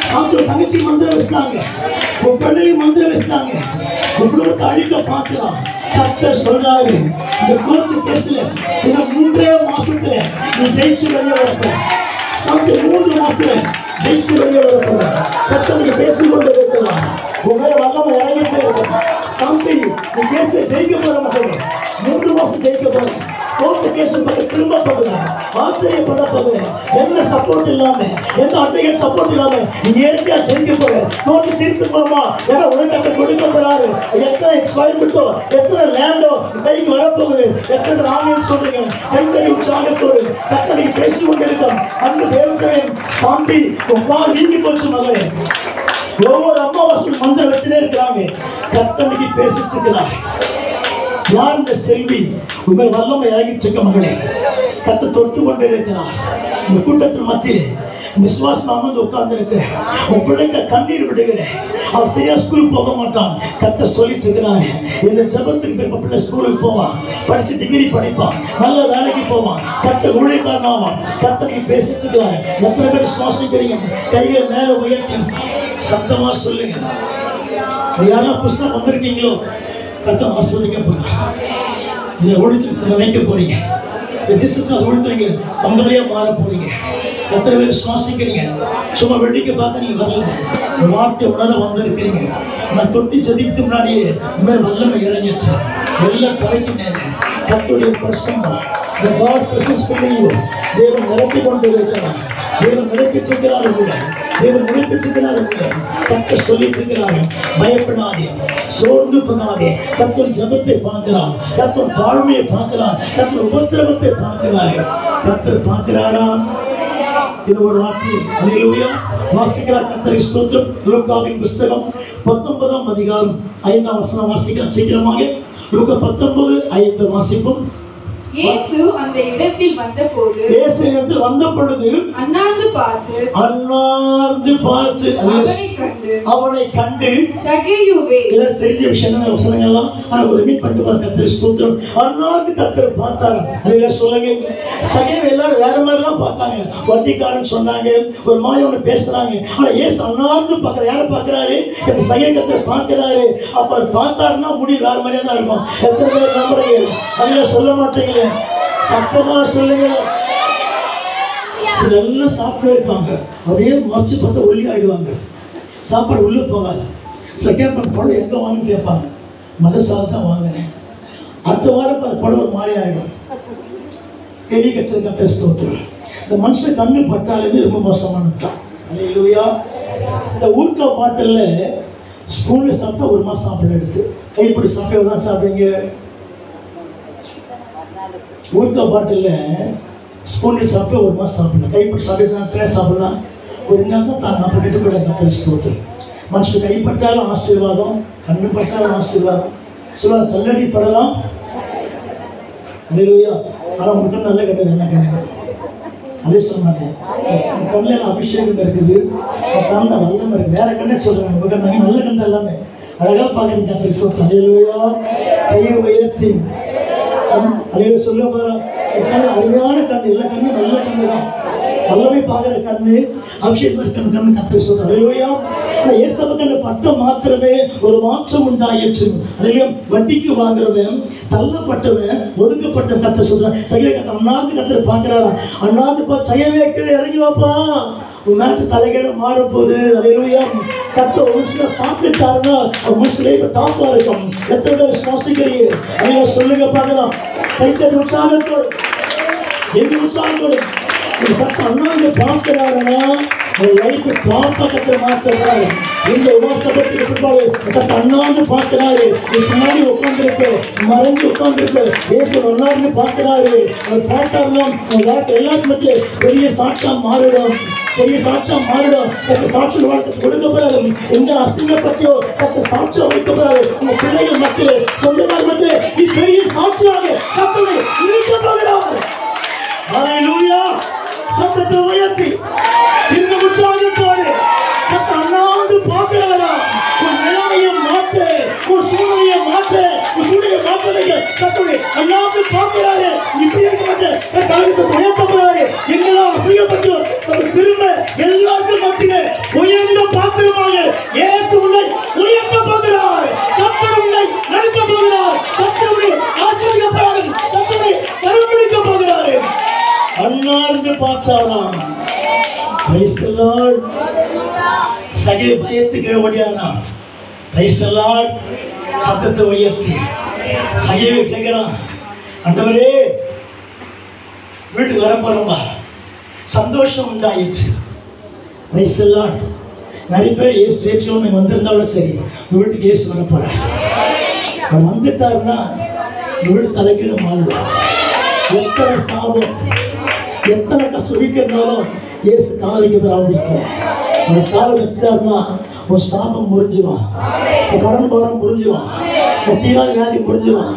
சாந்தி தங்கச்சி மந்திரம் வச்சுட்டாங்க, உன் பிள்ளைக்கு மந்திரம் வச்சுட்டாங்க, உன் குடும்பத்தை அழிக்க பார்க்கலாம். கர்த்தர் சொல்றாரு, இந்த கோர்ட்டு கேஸ்ல இந்த 3 மாசத்துல நீ ஜெயிச்சு வெளியே வரப்ப. சாந்தி 3 மாசத்துல ஜெயிச்சு வெளியே வரப்ப. கர்த்தருக்கு பேசிக்கொண்டு இருக்கலாம். உங்களை வல்லமை இறங்கிச்சே இருக்கும். சாந்தி நீ கேஸ்ல ஜெயிக்க போற மக்களே, 3 மாசம் ஜெயிக்க போற. கோர்ட்டு கேஸ் பக்கம் திரும்ப போகுது, ஆச்சரியப்பட போகுது. எந்த சப்போர்ட் இல்லாம, எந்த அட்வொகேட் சப்போர்ட் இல்லாம நீ ஏற்கா ஜெயிக்க போற. கோர்ட்டு தீர்ப்பு போமா, ஏன்னா உனக்கு கொடுக்கப்படாது. எத்தனை எக்ஸ்பைர்மெண்ட்டோ, எத்தனை லேண்டோ கைக்கு வரப்போகுது. எத்தனை ராமியன் சொல்றீங்க கைத்தறி உற்சாகத்தோடு கத்தனை பேசிக்கொண்டு இருக்கோம். அந்த தேவசனம் சாந்தி உன் கால் வீங்கி போச்சு மகளே. ஒவ்வொரு அமாவாசையும் மந்திரம் வச்சுட்டே இருக்கிறாங்க. கத்தனைக்கு பேசிட்டு இருக்கிறார். யார் இந்த செல்வி? உங்கள் வல்லமை இறங்கிட்டு இருக்க மகளே. கத்த தொட்டு கொண்டு இருக்கிறார். இந்த கூட்டத்தில் மத்தியில் விசுவாசம் அமர்ந்து உட்கார்ந்து இருக்கிறேன். உன் பிள்ளைங்க கண்ணீர் விடுகிறேன். அவன் சரியா ஸ்கூலுக்கு போக மாட்டான். கத்த சொல்லிட்டு இருக்கிறாரு, இந்த ஜபத்துக்கு பிறகு பிள்ளை ஸ்கூலுக்கு போவான், படிச்சு டிகிரி படிப்பான், நல்ல வேலைக்கு போவான், கத்த ஊழியக்காரன் ஆவான். கத்தனைக்கு பேசிட்டு இருக்கிறாரு. எத்தனை பேர் சுவாசிக்கிறீங்க? கையை மேல உயர்த்தி சத்தமா சொல்லுங்க. யாரெல்லாம் புதுசாக வந்திருக்கீங்களோ கர்த்தர் ஆசீர்வதிக்க போறார். இந்த ஒழுத்து நினைக்க போறீங்க, ஒழுத்துறீங்க, நம்மளையே மாற போறீங்க. எத்தனை பேர் சுவாசிக்கிறீங்க? சும்மா வெட்டிக்க பார்த்து நீங்க வரல, ஒரு வார்த்தை உணர வந்திருக்கிறீங்க. நான் தொட்டி செதிக்கு முன்னாடியே இந்த மாதிரி வல்லமை இறங்கிச்சு. எல்லாம் கரைக்கு நேரம் கர்த்தருடைய பிரசன்னம், the God presence filling you. தேவன் நிரப்பிக் கொண்டிருக்கிறார். தேவன் நிரப்பிட்டிருக்கிறார் உங்களை. தேவன் நிரப்பிட்டிருக்கிறார் உங்களை. கர்த்தர் சொல்லிட்டிருக்கிறார். பயப்படாதே, சோர்ந்து போகாதே. கர்த்தர் ஜெபத்தை பார்க்கிறார். கர்த்தர் தாழ்மையை பார்க்கிறார். கர்த்தர் உபத்திரவத்தை பார்க்கிறார். கர்த்தர் பார்க்கிறாரா? இது ஒரு வார்த்தை. அல்லேலூயா. வாசிக்கிறார். கர்த்தருக்கு ஸ்தோத்திரம். லூக்காவின் புத்தகம் 19ஆம் அதிகாரம் 5ஆம் வசனம் வாசிக்கலாம் சீக்கிரமாக. லூக்கா 19:5 வாசிப்போம். இயேசு அந்த இடத்தில் வந்தபோது அண்ணாந்து பார்த்து அவனை கண்டு சகேயுவே. இதெல்லாம் தெரிஞ்ச விஷயம் வசனங்கள்லாம். ஆனா ஒரு மீட் பண்ணிட்டு பாருங்க. கர்த்தர் ஸ்தோத்திரம். அண்ணாந்து கர்த்தர் பார்த்தாரு. அதெல்லாம் சொல்லுங்க. சகேவை எல்லாரும் வேற மாதிரிலாம் பார்த்தாங்க. வட்டிக்காரன் சொன்னாங்க, ஒரு மாதிரி ஒன்று பேசுறாங்க. ஆனா ஏசு அண்ணாந்து பார்க்கற. யாரை பார்க்கிறாரு? இந்த சகே கர்த்தர் பார்க்கிறாரு. அப்ப பார்த்தாருன்னா முடிவு வேற மாதிரியா தான் இருக்கும். எத்தனை பேர் நம்புறீங்க? அதெல்லாம் சொல்ல மாட்டீங்க. சத்தமா சொல்லுங்க. எல்லாம் சாப்பிட்டே இருப்பாங்க. அப்படியே மறைச்சு பார்த்தா ஒல்லி ஆயிடுவாங்க. சாப்பாடு உள்ள போகாது. சில கேட்பாங்க, புடவை எங்க வாங்கன்னு கேட்பாங்க. மதசால தான் வாங்கினேன். அடுத்த வாரம் புடவை ஒரு மாதிரி ஆயிடும். எலி கட்சி கர்த்தர் ஸ்தோத்திரம். இந்த மனுஷன் கண்ணு பட்டாலே ரொம்ப மோசமானதுதான். அல்லேலூயா. இந்த ஊர்க்கா பாட்டில் ஸ்பூன்ல சாப்பிட்டா ஒரு மாதம் சாப்பிட எடுத்து கைப்பிடி சாப்பிட்டு தான் சாப்பிடுங்க. ஊர்க்கா பாட்டில் ஸ்பூனில் சாப்பிட்டு ஒரு மாதம் சாப்பிடலாம். கைப்பட்டு சாப்பிட்டு சாப்பிடலாம். ஒரு நாள் தான் தான் நம்ம கிட்ட போய் கர்த்தர் ஸ்தோத்திரம். மனுஷன் கைப்பட்டாலும் ஆசீர்வாதம், கண்ணு பட்டாலும் ஆசீர்வாதம். சொல்லுவாங்க கல்லடி படலாம். அல்லேலூயா. ஆனால் உங்களுக்கு நல்ல கண்ணு நல்ல கண்ணு அதே சொல்ல மாட்டேன். கண்ணில் அபிஷேகம் இருக்குது, கண்ணில் வல்லமை இருக்குது. வேற கண்ணே சொல்லுவாங்க. உங்க கண்ணு நல்ல கண்ணு எல்லாமே அழகாக பார்க்குறீங்க. கர்த்தர் ஸ்தோத்திரம். அல்லேலூயா. கையை உயர்த்தி அதையில சொல்ல கண்ணு அருமையான கண்ணு. எல்லா கண்ணு நல்ல கண்ணு தான். வல்லமை பார்க்குற கண்ணு, அபிஷேகம் இருக்கிற கண்ணு கர்த்தர் சொல்றார். அல்லேலூயா. இயேசுவை கண்ணு பட்ட மாத்திரமே ஒரு மாற்றம் உண்டாயிற்று. அல்லேலூயா. வட்டிக்கு வாங்குறவன், தள்ளப்பட்டவன், ஒதுக்கப்பட்ட கர்த்தர் சொல்றான். சகல கர்த்தர் அண்ணாந்து கர்த்தர் பார்க்கிறாரா? அண்ணாந்து பார்த்து சகையவே கீழே இறங்கி வாப்பா, உன் நாட்டு தலைகீழ மாற போகுது. அல்லேலூயா. கர்த்தர் ஒரு மனுஷனை பார்த்துட்டாருன்னா ஒரு மனுஷன் இப்ப டாப்பா இருக்கும். எத்தனை பேர் சுவாசிக்கிறீங்க? அல்லேலூயா. சொல்லுங்க பார்க்கலாம். கைத்தடி உற்சாகத்தோடு, எங்க உற்சாகத்தோடு அண்ணாந்து பார்க்கிறாருன்னா ஒரு லைஃப் டாப்பா கர்த்தர் மாற்றுறாரு. இந்த உபாசபத்துக்கு பிற்பாடு கர்த்தர் அண்ணாந்து பார்க்கிறாரு. நீ பின்னாடி உட்கார்ந்துருப்ப, மறைஞ்சு உட்கார்ந்துருப்ப, இயேசு அண்ணாந்து பார்க்கிறாரு. அவர் பார்த்தாருன்னா எல்லாத்துக்கும் மத்திய பெரிய சாட்சியம் மாறிடும். பெரிய சாட்சியம் மாறிடும். கர்த்தர் சாட்சியம் வாழ்க்கை கொடுக்கப்படாது. எங்க அசிங்கப்பட்டியோ கர்த்தர் சாட்சியம் வைக்கப்படாது. உங்க பிள்ளைகள் மத்தியில, சொந்தக்கார மத்தியில நீ பெரிய சாட்சியாக கர்த்தரை இருக்க போகிறார். ஹல்லேலூயா. சத்தத்தை உயர்த்தி இந்த உற்சாகத்தோடு கர்த்தர் அண்ணாந்து பார்க்கிறாரா? உன் நிலைமையை மாற்ற, உன் சூழ்நிலையை மாற்ற, உன் சூழ்நிலையை மாற்றலைங்க கர்த்தர் அண்ணாந்து பார்க்கிறாரு. இப்படி இருக்கப்பட்டு கர்த்தருக்கு உயர்த்தப்படுறாரு. எங்கெல்லாம் அசிங்கப்பட்டு திரும்ப எல்லாருக்கும் மத்தியிலே உயர்ந்த பாத்திரமாக இயேசு உன்னை உயர்த்த போகிறார். கர்த்தர் உன்னை நடத்த போகிறார். கர்த்தர் உன்னை ஆசீர்வதிப்பார். கர்த்தர் உன்னை கருப்பிடிக்க போகிறார். அண்ணாந்து பார்த்தாராம். Price the Lord. சகே பயத்துக்கு ஓடியாராம். Price the Lord. சத்தத்தை உயர்த்தி சகேவை கேட்கிறான், ஆண்டவரே வீட்டுக்கு வர போறோமா? சந்தோஷம் உண்டாயிற்று. Price the Lord. நிறைய பேர் இயேசு ஏற்றுக்கொண்டு வந்திருந்தாலும் சரி, வீட்டுக்கு இயேசு வர போறார். அவர் வந்துட்டாருன்னா வீடு தலைக்கீழ மாறிடும். எத்தனை சாபம், எத்தனை கஷ்டம் இயேசு காலைக்கு ஆரம்பிக்கும். ஒரு காலை வச்சுட்டாருன்னா ஒரு சாபம் முறிஞ்சிடும், ஒரு கடன் பாரம் முறிஞ்சிடும், ஒரு தீராத வியாதி முறிஞ்சிடும்.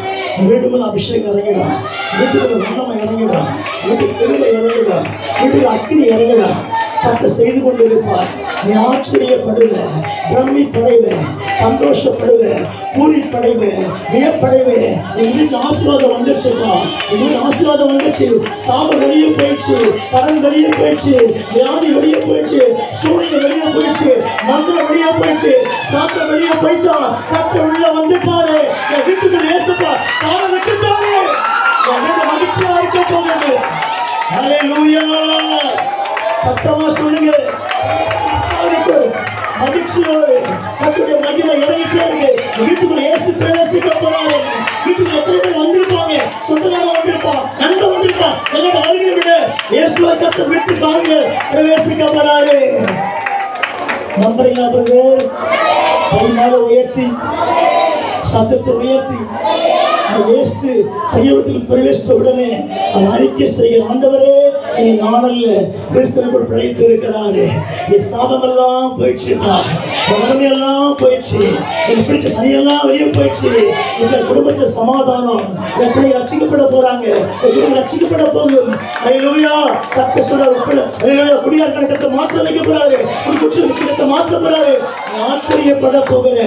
வீட்டுக்குள்ள அபிஷேகம் இறங்கிடும், வீட்டுக்குள்ள வல்லமை இறங்கிடும், வீட்டுக்கு தெருவை இறங்கிடும், வீட்டுக்கு அக்கினி இறங்கிடும். கர்த்தர் செய்து கொண்டு இருப்பார். நீ ஆச்சரியப்படுவ, பிரமிப்படைவ, சந்தோஷப்படுவ, பூரிப்படைவ, வியப்படைவ. எங்க வீட்டு ஆசீர்வாதம் வந்துடுச்சுப்பா, எங்க வீட்டு ஆசீர்வாதம் வந்துடுச்சு. சாபம் வெளியே போயிடுச்சு, கடன் வெளியே போயிடுச்சு, வியாதி வெளியே போயிடுச்சு, சூழ்நிலை வெளியே போயிடுச்சு, மந்திரம் வெளியே போயிடுச்சு, சாத்தம் வெளியே போயிட்டான். கர்த்தர் உள்ள வந்துட்டாரு. என் வீட்டுக்கு நேசப்பா கால வச்சுட்டாரு. என் வீட்டு மகிழ்ச்சியா இருக்க போகுது. ஹல்லேலூயா. சத்தமா சொல்லுங்க. மகிழ்ச்சியோடு கர்த்தருடைய மகிமை இறங்கிட்டே இருக்கு. வீட்டுக்குள்ள இயேசு பிரவேசிக்க போறாரு. வீட்டுக்கு எத்தனை பேர் வந்திருப்பாங்க? சொந்தக்காரங்க வந்திருப்பான், நண்பன் வந்திருப்பான். என்னோட வருகை விட இயேசுவை கர்த்தர் வீட்டுக்காரங்க பிரவேசிக்க போறாரு. நம்புறீங்களா பிரதர்? கை மேல உயர்த்தி சத்தத்தை உயர்த்தி இயேசு செய்யவத்துக்கு பிரவேசித்த உடனே அவர் அறிக்கை செய்கிற, ஆண்டவரே இனி நான் அல்ல, கிறிஸ்துவுக்குள் பிழைத்து இருக்கிறாரு. என் சாபமெல்லாம் போயிடுச்சுப்பா, என் வறுமையெல்லாம் போயிடுச்சு, எனக்கு பிடிச்ச சனியெல்லாம் வெளியே போயிடுச்சு. எங்கள் குடும்பத்தில் சமாதானம், என் பிள்ளை ரட்சிக்கப்பட போறாங்க, என் குடும்பம் ரட்சிக்கப்பட போகுது. ஹல்லேலூயா. கர்த்தர் சொல்றார், ஹல்லேலூயா, குடியார் கணக்கத்தை மாற்ற வைக்க போறாரு, குடிக்குச்சி நிச்சயத்தை மாற்ற போறாரு. நீ ஆச்சரியப்பட போகிற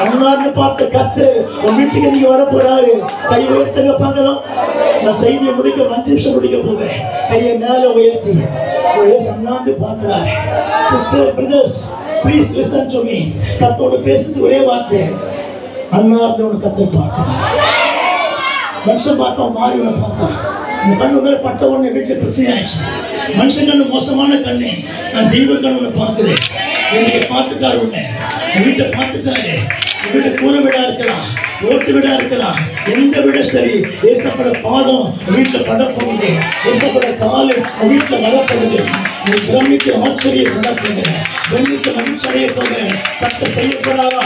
அண்ணான்னு பார்த்த கர்த்தர் உன் வீட்டுக்கு நீங்க வர போறாரு. கை உயர்த்தங்க பார்க்கலாம். நான் செய்தியை முடிக்க 5 நிமிஷம் முடிக்க போகிறேன். கையை மேல உயர்த்தி அண்ணாந்து பார்க்கிறார். Sister, brothers, please listen to me. கர்த்தரோட பேசுறது ஒரே வார்த்தை, அண்ணாந்து உன்னை கர்த்தர் பார்க்கிறார். மனுஷன் பார்த்தா மாறி உன்னை பார்த்தான். இந்த கண்ணு மேல பட்ட உடனே வீட்டில் பிரச்சனை ஆயிடுச்சு. மனுஷன் கண்ணு மோசமான கண்ணு, நான் தெய்வ கண்ணு பார்க்குறேன். என்னைக்கு பார்த்துட்டாரு, உன்னை வீட்டை பார்த்துட்டாரு. வீட்டை கூரை வீடா இருக்கலாம், ஓட்டு வீடா இருக்கலாம், எந்த வீட சரி. தேசப்பட பாதம் வீட்டில் பட போகுது, தேசப்பட காலு வீட்டில் வரப்படுது. நீ பிரமிக்கு ஆச்சரியப்பட போகிற, பிரமிக்கு மகிழ்ச்சி அடைய போகிற. கர்த்தர் செய்யப்படாதா?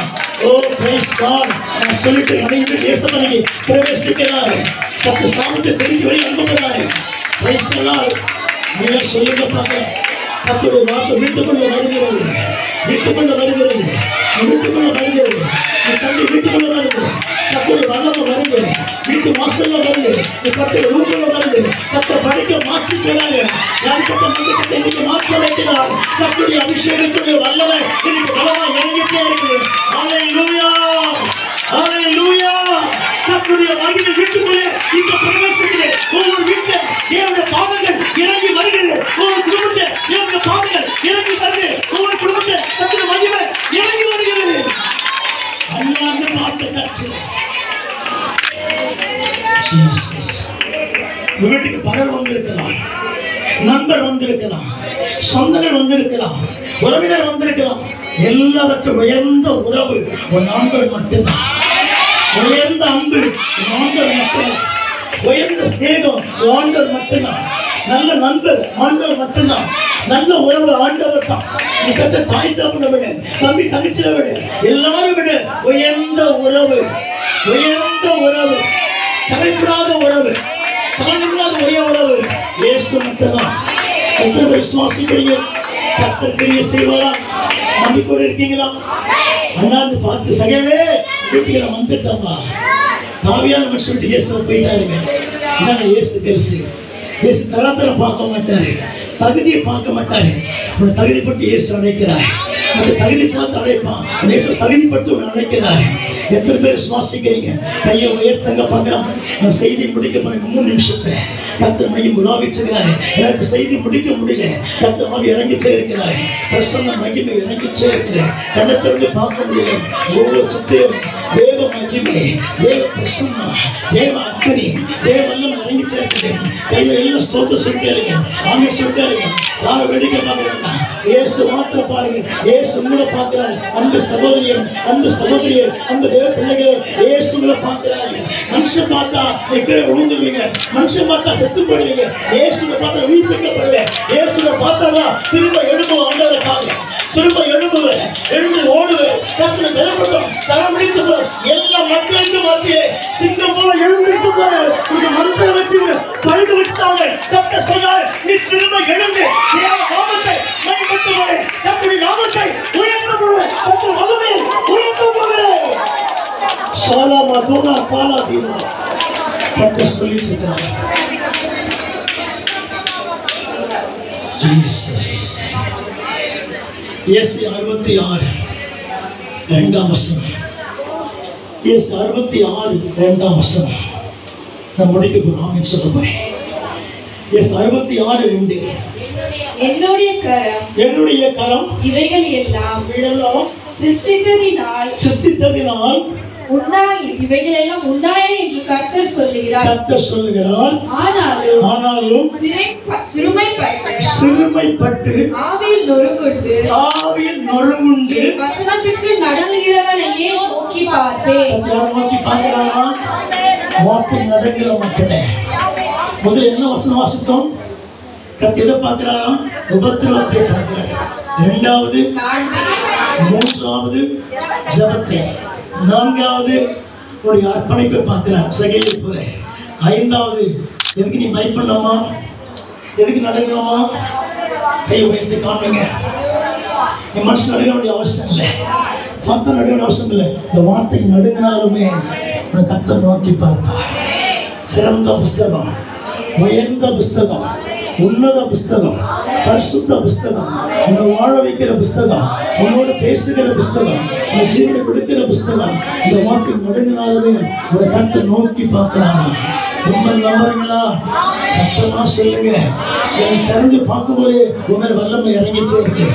ஓ பிரைஸ் காட். நான் சொல்லிட்டு அனைத்து தேசப்படி பிரவேசிக்கிறார். கர்த்தர் சாமத்தை பெருக்கி வழி அனுப்புகிறார். பிரைஸ் எல்லாம் நல்லா சொல்லுங்க பார்க்கலாம். கர்த்தருடைய வார்த்தை வீட்டுக்குள்ள வருகிறது, வீட்டுக்குள்ள வருகிறது, வீட்டுக்குள்ள வருகிறது. நீ தண்ணி வீட்டுக்குள்ள வருது, கர்த்தருடைய வல்லமை வருது, வீட்டு வாசல்ல வருது, நீ பட்ட ரூம்ல வருது. கர்த்தர் படிக்க மாற்றி போறாரு. யாருப்பட்ட மனிதத்தை இன்னைக்கு மாற்ற வைக்கிறார். கர்த்தருடைய அபிஷேகத்துடைய வல்லமை இன்னைக்கு பலமா இறங்கிட்டே இருக்குது. ஹல்லேலூயா, ஹல்லேலூயா. கர்த்தருடைய மகிமை வீட்டுக்குள்ளே இங்க பிரவேசிக்குது. ஒவ்வொரு வீட்டில் தேவனுடைய பாவங்கள் இறங்கி வருகிறது. ஒவ்வொரு குடும்பத்தை தேவனுடைய பாவங்கள் இறங்கி வருது. ஒவ்வொரு குடும்பத்தை கர்த்தருடைய மகிமை இறங்கி வருகிறது. அல்லாஹ்வை பார்த்து கற்று ஜீசஸ். வீட்டுக்கு பகல் வந்திருக்கலாம், நண்பர் வந்திருக்கலாம், சொந்தங்கள் வந்திருக்கலாம், உறவினர் வந்திருக்கலாம். எல்லாவற்றும் உயர்ந்த உறவு உன் நண்பர் மட்டும்தான். உயர்ந்த அன்பு ஆண்டவர் மட்டும்தான். உயர்ந்த ஸ்நேகம் ஆண்டவர் மட்டும்தான். நல்ல நண்பர் ஆண்டவர் மட்டும்தான். நல்ல உறவு ஆண்டவர் தான். நீ கற்ற தாய் தகப்பனை விட, தம்பி தங்கச்சியை விட, எல்லாரும் விட உயர்ந்த உறவு, உயர்ந்த உறவு, தலைப்படாத உறவு, தானில்லாத ஒரே உறவு இயேசு மட்டும்தான். எத்தனை பேர் விசுவாசிக்கிறீங்க? கர்த்தர் பெரிய செய்வாரா? நம்பிக்கையோட இருக்கீங்களா? அண்ணாந்து பார்த்து, சகவே வீட்டுக்கு நான் வந்துட்டோம்பா. பாவியான மனுஷன் விட்டு இயேசுவை போயிட்டாருங்க. இதான் இயேசு பெருசு. இயேசு தராதரம் பார்க்க மாட்டாரு, தகுதியை பார்க்க மாட்டாரு. உன்னை தகுதிப்பட்டு இயேசு அழைக்கிறார். உன்னை தகுதி பார்த்து அழைப்பான். இயேசு தகுதிப்பட்டு உன்னை அழைக்கிறார். எத்தனை பேர் சுவாசிக்கிறீங்க? கையை உயர்த்தங்க பார்க்கலாம். நான் செய்தி முடிக்க 3 நிமிஷத்துல கர்த்தர் மையம் உலாவிச்சுக்கிறாரு. எனக்கு செய்தி முடிக்க முடியல. கர்த்தர் ஆவி இறங்கிச்சே இருக்கிறாரு. பிரசன்ன மகிமை இறங்கிச்சே இருக்கிறேன். கண்ணத்திலிருந்து பார்க்க முடியல. ஒவ்வொரு சுத்தையும் தேவ மகிமை, தேவ பிரசன்னம், தேவ அக்கனி, தேவ வல்லம் இறங்கிச்சே இருக்குது. கையை எல்லாம் ஸ்தோத்திரம் சொல்லிட்டே இருங்க, ஆமே சொல்லிட்டே இருங்க. யாரும் வேடிக்கை பார்க்க வேண்டாம். இயேசு மாத்திரம் பாருங்க. இயேசு உங்களை பார்க்கிறாரு. அன்பு சகோதரியர், அன்பு சகோதரியர், அன்பு தேவ பிள்ளைகளே, இயேசு உங்களை பார்க்கிறாரு. மனுஷன் பார்த்தா கீழே விழுந்துருவீங்க, மனுஷன் பார்த்தா செத்து போடுவீங்க. இயேசுவை பார்த்தா உயிர்ப்பிக்கப்படுவீங்க. இயேசுவை பார்த்தா திரும்ப எழும்புவோம். ஆண்டவருக்காக திரும்ப எழும்புவேன், எழுந்து ஓடுவேன். கர்த்தரை பெறப்பட்டோம், தரமுடித்து எல்லா மக்களுக்கும் மத்தியே சிங்கம் போல எழுந்திருக்கும் போது இந்த மந்திரம் வச்சு பழுது வச்சுட்டாங்க. கர்த்தர் சொன்னார், நீ திரும்ப எழுந்து தேவ நாமத்தை மகிமைப்படுத்துவாய். கர்த்தருடைய நாமத்தை உயர்த்த போகிறேன். கர்த்தர் வல்லமையை உயர்த்த போகிறேன். சாலா மதுனா பாலா தீனா கர்த்தர் சொல்லிட்டு இருக்கிறார். ஜீசஸ். இயேசு 66 2ஆம் வசனம். இயேசு 66 2ஆம் வசனம். நான் முடிக்க போறேன் சொல்ல போறேன். இயேசு 66 2. என்னுடைய கரம் இவைகள் எல்லாம் சிருஷ்டித்ததினால் இவைகள் எல்லாம் உண்டாயின என்று கர்த்தர் சொல்லுகிறார். கர்த்தர் சொல்லுகிறார். ஆனாலும் சிறுமைப்பட்டு ஆவியில் நொறுங்குண்டு வசனத்துக்கு நடுங்குகிறவனையே நோக்கி பார்ப்பேன். நோக்கி பார்க்கிறாரா? வார்த்தை நடுங்குகிற மக்களே. முதல்ல என்ன வசனம் வாசித்தோம்? கர்த்தர் எதை பார்க்கிறாரா? உபத்திரவத்தை பார்க்கிறார். இரண்டாவது, மூன்றாவது ஜபத்தை, நான்காவது உடைய அர்ப்பணிப்பை பார்க்கிறார் சகையை போல. ஐந்தாவது, எதுக்கு நீ பயப்படணுமா? எதுக்கு நடக்கணுமா? கை உயர்த்தி காண்பீங்க. நீ மனுஷன் நடுங்க வேண்டிய அவசியம் இல்லை, சத்தம் நடுங்க அவசியம் இல்லை. இந்த வார்த்தைக்கு நடுங்கினாலுமே உன்னை கர்த்தர் நோக்கி பார்ப்பார். சிறந்த புஸ்தகம், உயர்ந்த புஸ்தகம், உன்னத புஸ்தகம், பரிசுத்த புஸ்தகம், உன்னை வாழ வைக்கிற புஸ்தகம், உன்னோட பேசுகிற புஸ்தகம், உன் ஜீவனை கொடுக்கிற புஸ்தகம். இந்த வாக்கு நடுங்கினாலுமே உன்னை கர்த்தர் நோக்கி பார்க்கிறாங்க. ரொம்ப நம்புறீங்களா? சத்தமா சொல்லுங்க. எனக்கு திறந்து பார்க்கும்போது உங்கள் வல்லமை இறங்கிச்சே இருக்கு.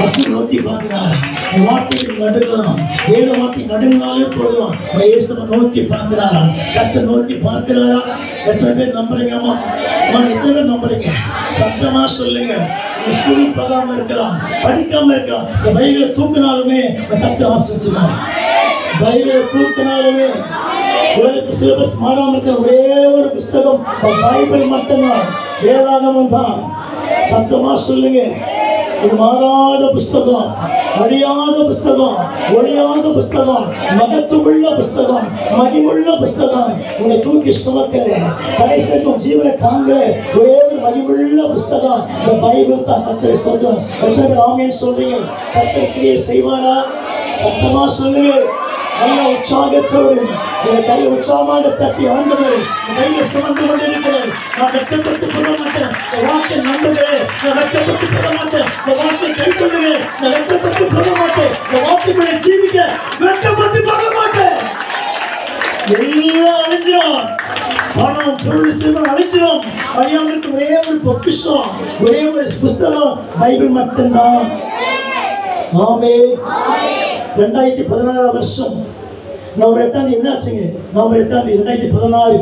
வசனம் நோக்கி பார்க்கிறார். இந்த வார்த்தைக்கு நடுங்கணும். வேத வார்த்தை நடுங்கினாலே போதும். இயேசுவை நோக்கி பார்க்கிறாரா? கர்த்தர் நோக்கி பார்க்கிறாரா? எத்தனை பேர் நம்புறீங்கம்மா? எத்தனை பேர் நம்புறீங்க? சத்தமா சொல்லுங்க. இந்த ஸ்கூலுக்கு போகாம இருக்கலாம், படிக்காம இருக்கலாம். இந்த பைபிளை தூக்கினாலுமே கர்த்தர் ஆசீர்வதிச்சார். பைபிளை தூக்கினாலுமே உலகத்து சிலபஸ் மாறாம இருக்க ஒரே ஒரு புஸ்தகம் பைபிள் மட்டும்தான், வேதாகமம் தான். சத்தமா சொல்லுங்க. இது மாறாத புஸ்தகம், அழியாத புஸ்தகம், ஒழியாத புஸ்தகம், மகத்துவமுள்ள புஸ்தகம், மகிமுள்ள புஸ்தகம். உன்னை தூக்கி சுமக்கிற, கடைசிக்கும் ஜீவனை காண்கிற ஒரே ஒரு மகிமுள்ள புஸ்தகம் இந்த பைபிள் தான். கர்த்தர் சொல்றோம். எத்தனை பேர் ஆமென் சொல்றீங்க? கர்த்தர் கிரியை செய்வாரா? சத்தமா சொல்லுங்க. நல்ல உற்சாகத்தோடு இந்த கையை உற்சாகமாக தட்டி ஆண்டவர் கையை சுமந்து கொண்டிருக்கிறார். நான் வெட்கப்பட்டு போக மாட்டேன், இந்த வார்த்தை நம்புகிறேன். நான் வெட்கப்பட்டு போக மாட்டேன், இந்த வார்த்தை கை கொள்ளுகிறேன். நான் வெட்கப்பட்டு போக மாட்டேன், இந்த வார்த்தைகளை ஜீவிக்க வெட்கப்பட்டு போக மாட்டேன். எல்லாம் அழிஞ்சிடும். பணம், பொருள், செல்வம் அழிஞ்சிடும். அழியாமல் இருக்க ஒரே ஒரு பொக்கிஷம், ஒரே ஒரு புஸ்தகம் பைபிள் மட்டும்தான். ஆமென். 2016 வருஷம் நவம்பர் 8 என்னாச்சுங்க? நவம்பர் 8 2016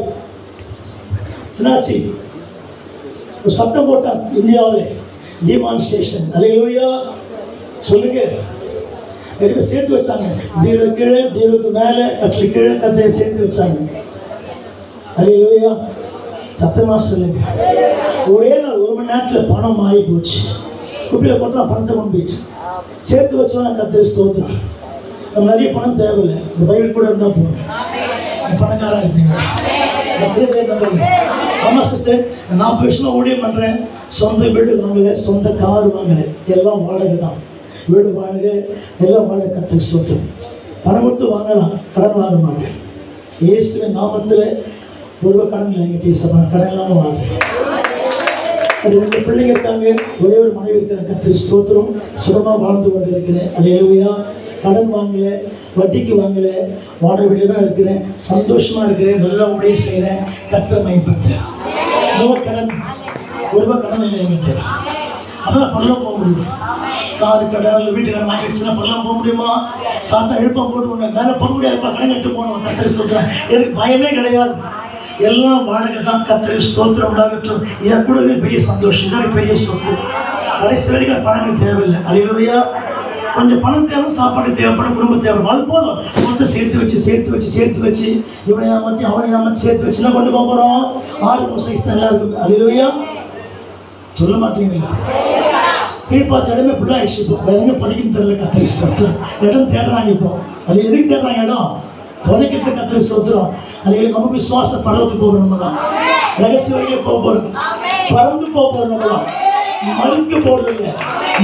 என்னாச்சு? ஒரு சட்டம் போட்டான் இந்தியாவில், டிமான்ஸ்ட்ரேஷன். அல்லேலூயா சொல்லுங்க. நிறைய சேர்த்து வச்சாங்க. தீவு கீழே, தீவுக்கு மேலே, கட்டில் கீழே கத்தையை சேர்த்து வச்சாங்க. அல்லேலூயா சத்தமா சொல்லுங்க. ஒரே நாள் 1 மணி நேரத்தில் பணம் ஆகி போச்சு. குப்பியில் போட்டா பணத்தை கொண்டு போயிட்டு சேர்த்து வச்சோம். கர்த்தர் ஸ்தோத்திரம். நம்ம நிறைய பணம் தேவையில்லை, இந்த பைபிள் கூட இருந்தால் போதும். பணக்காராக இருப்பீங்க. எத்தனை பேர் நம்புறீங்க? ஆமாம் சிஸ்டர், 40 வருஷமா ஊழியம் பண்ணுறேன். சொந்த வீடு வாங்கலை, சொந்த கார் வாங்கலை, எல்லாம் வாடகை தான். வீடு வாடகை, எல்லாம் வாடகை. கர்த்தர் ஸ்தோத்திரம். பணம் கொடுத்து வாங்கலாம், கடன் வாங்க மாட்டேன். இயேசுவின் நாமத்தில் ஒரு கடன் இல்லை. எங்கிட்ட கடன் இல்லாமல் வாங்குறேன். 2 பிள்ளைங்க இருக்காங்க, ஒரே ஒரு மனைவி இருக்கிற. கர்த்தர் ஸ்தோத்திரம். சுகமாக வாழ்ந்து கொண்டு இருக்கிறேன். அல்லேலூயா. கடன் வாங்கல, வட்டிக்கு வாங்கல, வாடகை வீட்டில் தான் இருக்கிறேன். சந்தோஷமா இருக்கிறேன், நல்லா ஊழியம் செய்கிறேன். கர்த்தரை மகிமைப்படுத்துறேன். நோ கடன், ஒரு ரூபாய் கடன் இல்லை என்கிட்ட. அப்பதான் பள்ளம் போக முடியும். காரு கடை, வீட்டு கடை வாங்கி வச்சுன்னா பள்ளம் போக முடியுமா? சாப்பிட்டா எழுப்பம் போட்டு வேலை போக முடியாதுப்பா, கடன் கட்டு போகணும். கர்த்தரை சொல்றேன். எனக்கு பயமே கிடையாது. எல்லாம் வாடகை தான். கர்த்தரை ஸ்தோத்திரம் உண்டாகட்டும். என் கூட பெரிய சந்தோஷம், எனக்கு பெரிய சொத்து. கடைசி வரைக்கும் பணம் தேவையில்லை. அல்லேலூயா. கொஞ்சம் பணம் தேவை, சாப்பாடு தேவைப்படும், குடும்பம் தேவைப்படும். அது போதும். மொத்தம் சேர்த்து வச்சு இவனை ஏமாற்றி அவனை ஏமாற்றி சேர்த்து வச்சுன்னா கொண்டு போக போகிறோம். 6 சைஸ் நல்லா இருக்கு. அல்லேலூயா சொல்ல மாட்டீங்களா? கீழ்பார்த்த இடமே ஃபுல்லாக ஆயிடுச்சு. இப்போ இடமே பதிக்கும் தெரியல. கர்த்தரை ஸ்தோத்திரம். இடம் தேடுறாங்க. இப்போ அது எதுக்கு தேடுறாங்க? இடம் புதைக்கிட்டு. கர்த்தரை ஸ்தோத்திரம். அதுக்கு நம்ம விசுவாச பருவத்துக்கு போகிறோம். நம்ம தான் ரகசிய வரைக்கும் போக போகிறோம். பறந்து போக போகிறோம். நம்ம தான் மறுக்க போறது,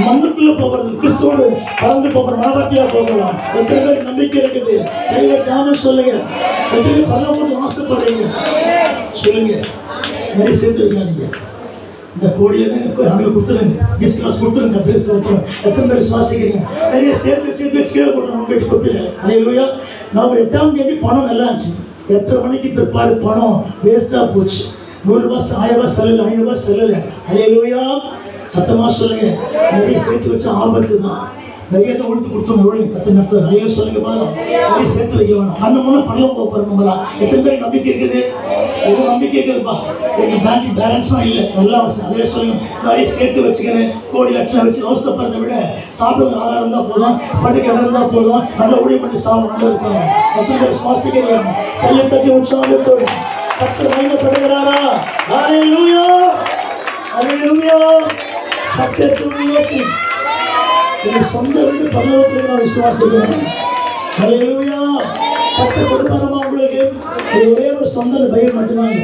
மண்ணுக்குள்ள போகிறது. கிறிஸ்துவோடு பறந்து போகிற மனவாட்டியா போகலாம். எத்தனை பேர் நம்பிக்கை இருக்குது? கைவிட்டாம சொல்லுங்க. எத்தனை பேர் பரலோகத்துக்கு ஆசைப்படுறீங்க? சொல்லுங்க. நிறைய சேர்த்து வைக்காதீங்க. இந்த கோடியை அங்கே கொடுத்துருங்க. கிறிஸ்துவாஸ் கொடுத்துருங்க. கர்த்தரை ஸ்தோத்திரம். எத்தனை பேர் சுவாசிக்கிறீங்க? நிறைய சேர்த்து வச்சு கீழே போட்டோம். போயிட்டு கொப்பில. அல்லேலூயா. நவம்பர் 8ஆம் தேதி பணம் நல்லா இருந்துச்சு. 8:30 மணிக்கு பிற்பாடு பணம் வேஸ்டாக போச்சு. 100 ரூபாய், 1000 ரூபாய் செல்லலை, 500 ரூபாய் செல்லலை. அல்லேலூயா சத்தமா சொல்லுங்க. நிறைய சேர்த்து வச்ச ஆபத்து தான். நிறைய உழுத்து கொடுத்தோம் எவ்வளவு கத்து நடத்துது நிறைய சொல்லுங்க பாருங்க நிறைய சேர்த்து வைக்க வேணும் அண்ணன் பரலம் போகிறோம் எத்தனை பேருக்கு நம்பிக்கை இருக்குது எது நம்பிக்கை இருக்குதுப்பா எனக்கு பேங்க் பேலன்ஸும் இல்லை நல்லா அதே சொல்லுங்க நிறைய சேர்த்து வச்சுக்கிறேன் கோடி லட்சம் வச்சு அவசரப்படுறதை விட சாப்பிட ஆதாரம் இருந்தால் போதும் படுக்க இடம் இருந்தால் போதும் நல்லா ஊழியம் பண்ணி சாப்பிட நல்லா இருக்காங்க எத்தனை பேர் சுவாசிக்கிறேன் கையை தட்டி உற்சாகத்தோடு கர்த்தர் மகிமைப்படுகிறாரா ஹல்லேலூயா ஹல்லேலூயா சத்தியத்தை நோக்கி என் சொந்த வீடு பரலோகத்தில் நான் விசுவாசிக்கிறேன் ஹல்லேலூயா கர்த்தர் கொடுப்பாரமா உங்களுக்கு ஒரே ஒரு சொந்த பைபிள் மட்டும்தாங்க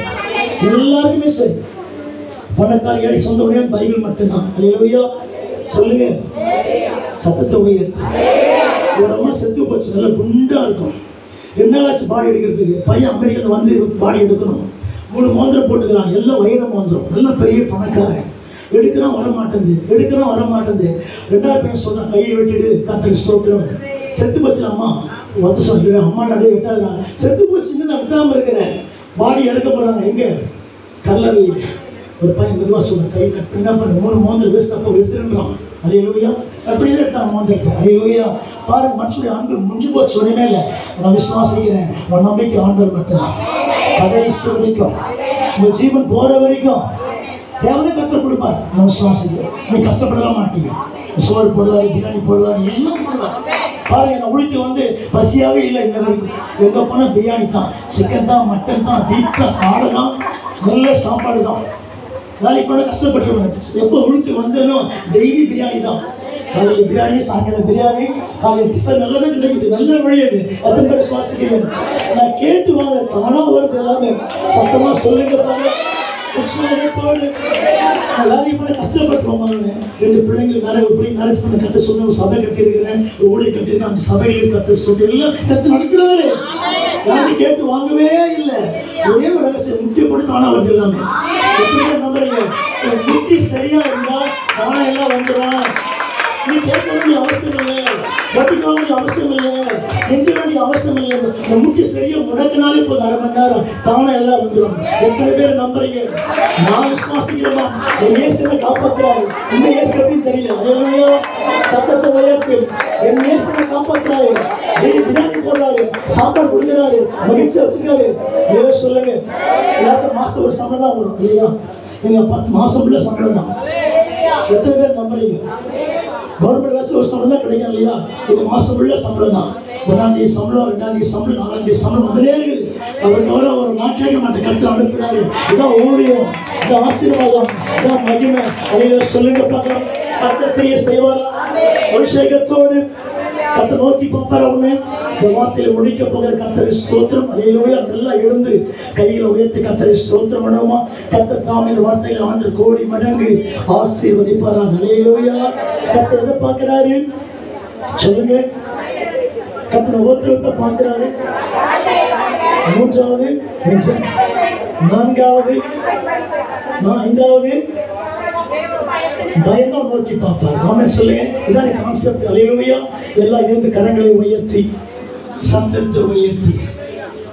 எல்லாருக்குமே சரி பணக்கார ஏழை சொந்த ஒரே பைபிள் மட்டும்தான் ஹல்லேலூயா சொல்லுங்க சத்தத்தை உயர்த்து ஒரு அம்மா செத்து போச்சு நல்லா குண்டா இருக்கும் என்னாச்சு பாடி எடுக்கிறதுக்கு பையன் அமெரிக்காவில் வந்து பாடி எடுக்கணும் 3 மோந்திரம் போட்டுக்கிறான் எல்லாம் வைர மோந்திரம் நல்லா பெரிய பணக்காரன் எடுக்கிறான் வர மாட்டேங்குது 2வது பையன் சொன்னான் கையை வெட்டிடு கர்த்தருக்கு ஸ்தோத்திரம் செத்து போச்சு அம்மா வந்து சொல்லி அம்மா அடைய வெட்டாதுடா செத்து போச்சு இன்னும் வெட்டாமல் இருக்கிறேன் பாடி இறக்க போறாங்க எங்க கல்லறையில் ஒரு பையன் மெதுவாக சொன்ன கை கட் பண்ணி பண்ண 3 மோந்திரம் வேஸ்ட் அப்போ எடுத்துருன்றான் ஹல்லேலூயா அப்படியே எடுத்தான் மோந்திரத்தை ஹல்லேலூயா பாருங்க மனுஷனுடைய அன்பு முடிஞ்சு போச்சு ஒன்றுமே இல்லை நான் விசுவாசிக்கிறேன் உன் நம்பிக்கை ஆண்டவர் மட்டும்தான் கடைசி வரைக்கும் உங்கள் ஜீவன் போகிற வரைக்கும் தேவனை கற்றுக் கொடுப்பார் நான் விசுவாசிக்கிறேன் நீ கஷ்டப்படலாம் மாட்டீங்க சோறு போடுவார் பிரியாணி போடுவார் எல்லாம் போடுவார் பாருங்க நான் உழித்து வந்து பசியாகவே இல்லை இன்ன வரைக்கும் எங்கே போனால் பிரியாணி தான் சிக்கன் தான் மட்டன் தான் பீஃப் தான் காடை தான் நல்ல சாப்பாடு தான் நாளைக்கு கூட கஷ்டப்பட்டுருவேன் எப்போ உழுத்து வந்தாலும் டெய்லி பிரியாணி தான் காலையில் பிரியாணி சாயங்காலம் பிரியாணி காலையில் டிஃபன் நல்லா தான் கிடைக்குது நல்ல வழி அது எத்தனை பேர் சுவாசிக்கிறேன் நான் கேட்டு வாங்க தானாக வருது எல்லாமே சத்தமாக சொல்லுங்க பாருங்க உற்சாகத்தோடு நான் வேலைக்கு போன கஷ்டப்பட்டுருவோம் 2 பிள்ளைங்களுக்கு வேற ஒரு பிள்ளைங்க மேரேஜ் பண்ண கற்று சொன்ன ஒரு சபை கட்டியிருக்கிறேன் ஒரு ஊழியை கட்டியிருக்கேன் 5 சபைகளுக்கு கற்று சொல்லி எல்லாம் கற்று நடக்கிறாரு யாரும் கேட்டு வாங்கவே இல்லை ஒரே ஒரு ரகசியம் முக்கிய போட்டு தானா வருது எல்லாமே எப்படி நம்புறீங்க முட்டி சரியா இருந்தா தானா எல்லாம் வந்துடும் நீ கேட்க வேண்டிய அவசியம் இல்லை வட்டிக்க வேண்டிய அவசியம் இல்லை கெஞ்ச வேண்டிய அவசியம் இல்லை இந்த முட்டி சரியா முடக்கினாலே போதும் 1/2 மணி நேரம் தானே எல்லாம் வந்துடும் எத்தனை பேர் நம்புறீங்க நான் விசுவாசிக்கிறேமா என் இயேசுவை காப்பாற்றுறாரு இந்த இயேசு எப்படின்னு தெரியல ஹல்லேலூயா சத்தத்தை உயர்த்து என் இயேசுவை காப்பாற்றுறாரு பிரியாணி போடுறாரு சாப்பாடு கொடுக்குறாரு மகிழ்ச்சி வச்சுக்காரு ஏதோ சொல்லுங்க எல்லாத்தையும் மாசம் ஒரு சம்பளம் தான் வரும் இல்லையா எங்க 10 மாசம் உள்ள சம்பளம் தான் எத்தனை பேர் நம்புறீங்க கவர்மெண்ட் வேலை ஒரு சம்பளம் தான் கிடைக்கும் இல்லையா இது மாசம் உள்ள சம்பளம் தான் 1ஆம் தேதி சம்பளம் 2ஆம் தேதி சம்பளம் 4ஆம் தேதி சம்பளம் வந்துட்டே இருக்குது அவர் தவிர ஒரு நாட்டையே மாட்டேன் கற்று அனுப்புறாரு இதான் ஊழியம் இதான் ஆசீர்வாதம் இதான் மகிமை அதை சொல்லுங்க பார்க்கலாம் கர்த்தர் கிரியை செய்வாரா அபிஷேகத்தோடு கர்த்தர் நோக்கி பார்ப்பார் அவனே இந்த வார்த்தையில முடிக்க போகிற கர்த்தரை ஸ்தோத்திரம் ஹல்லேலூயா நல்லா எழுந்து கையில உயர்த்தி கர்த்தரை ஸ்தோத்திரம் பண்ணுவோமா கர்த்தர் தாம் இந்த வார்த்தையில ஆண்டு கோடி மடங்கு ஆசீர்வதிப்பாரா ஹல்லேலூயா கர்த்தர் எதை பார்க்கிறாரு சொல்லுங்க கர்த்தர் ஒவ்வொருத்தரை பார்க்கிறாரு 3வது 4வது 5வது பயந்தம் நோக்கி பார்ப்பார் ஆமென் சொல்லுங்க இதான் கான்செப்ட் ஹல்லேலூயா எல்லாம் எழுந்து கரங்களை உயர்த்தி சத்தத்தை உயர்த்தி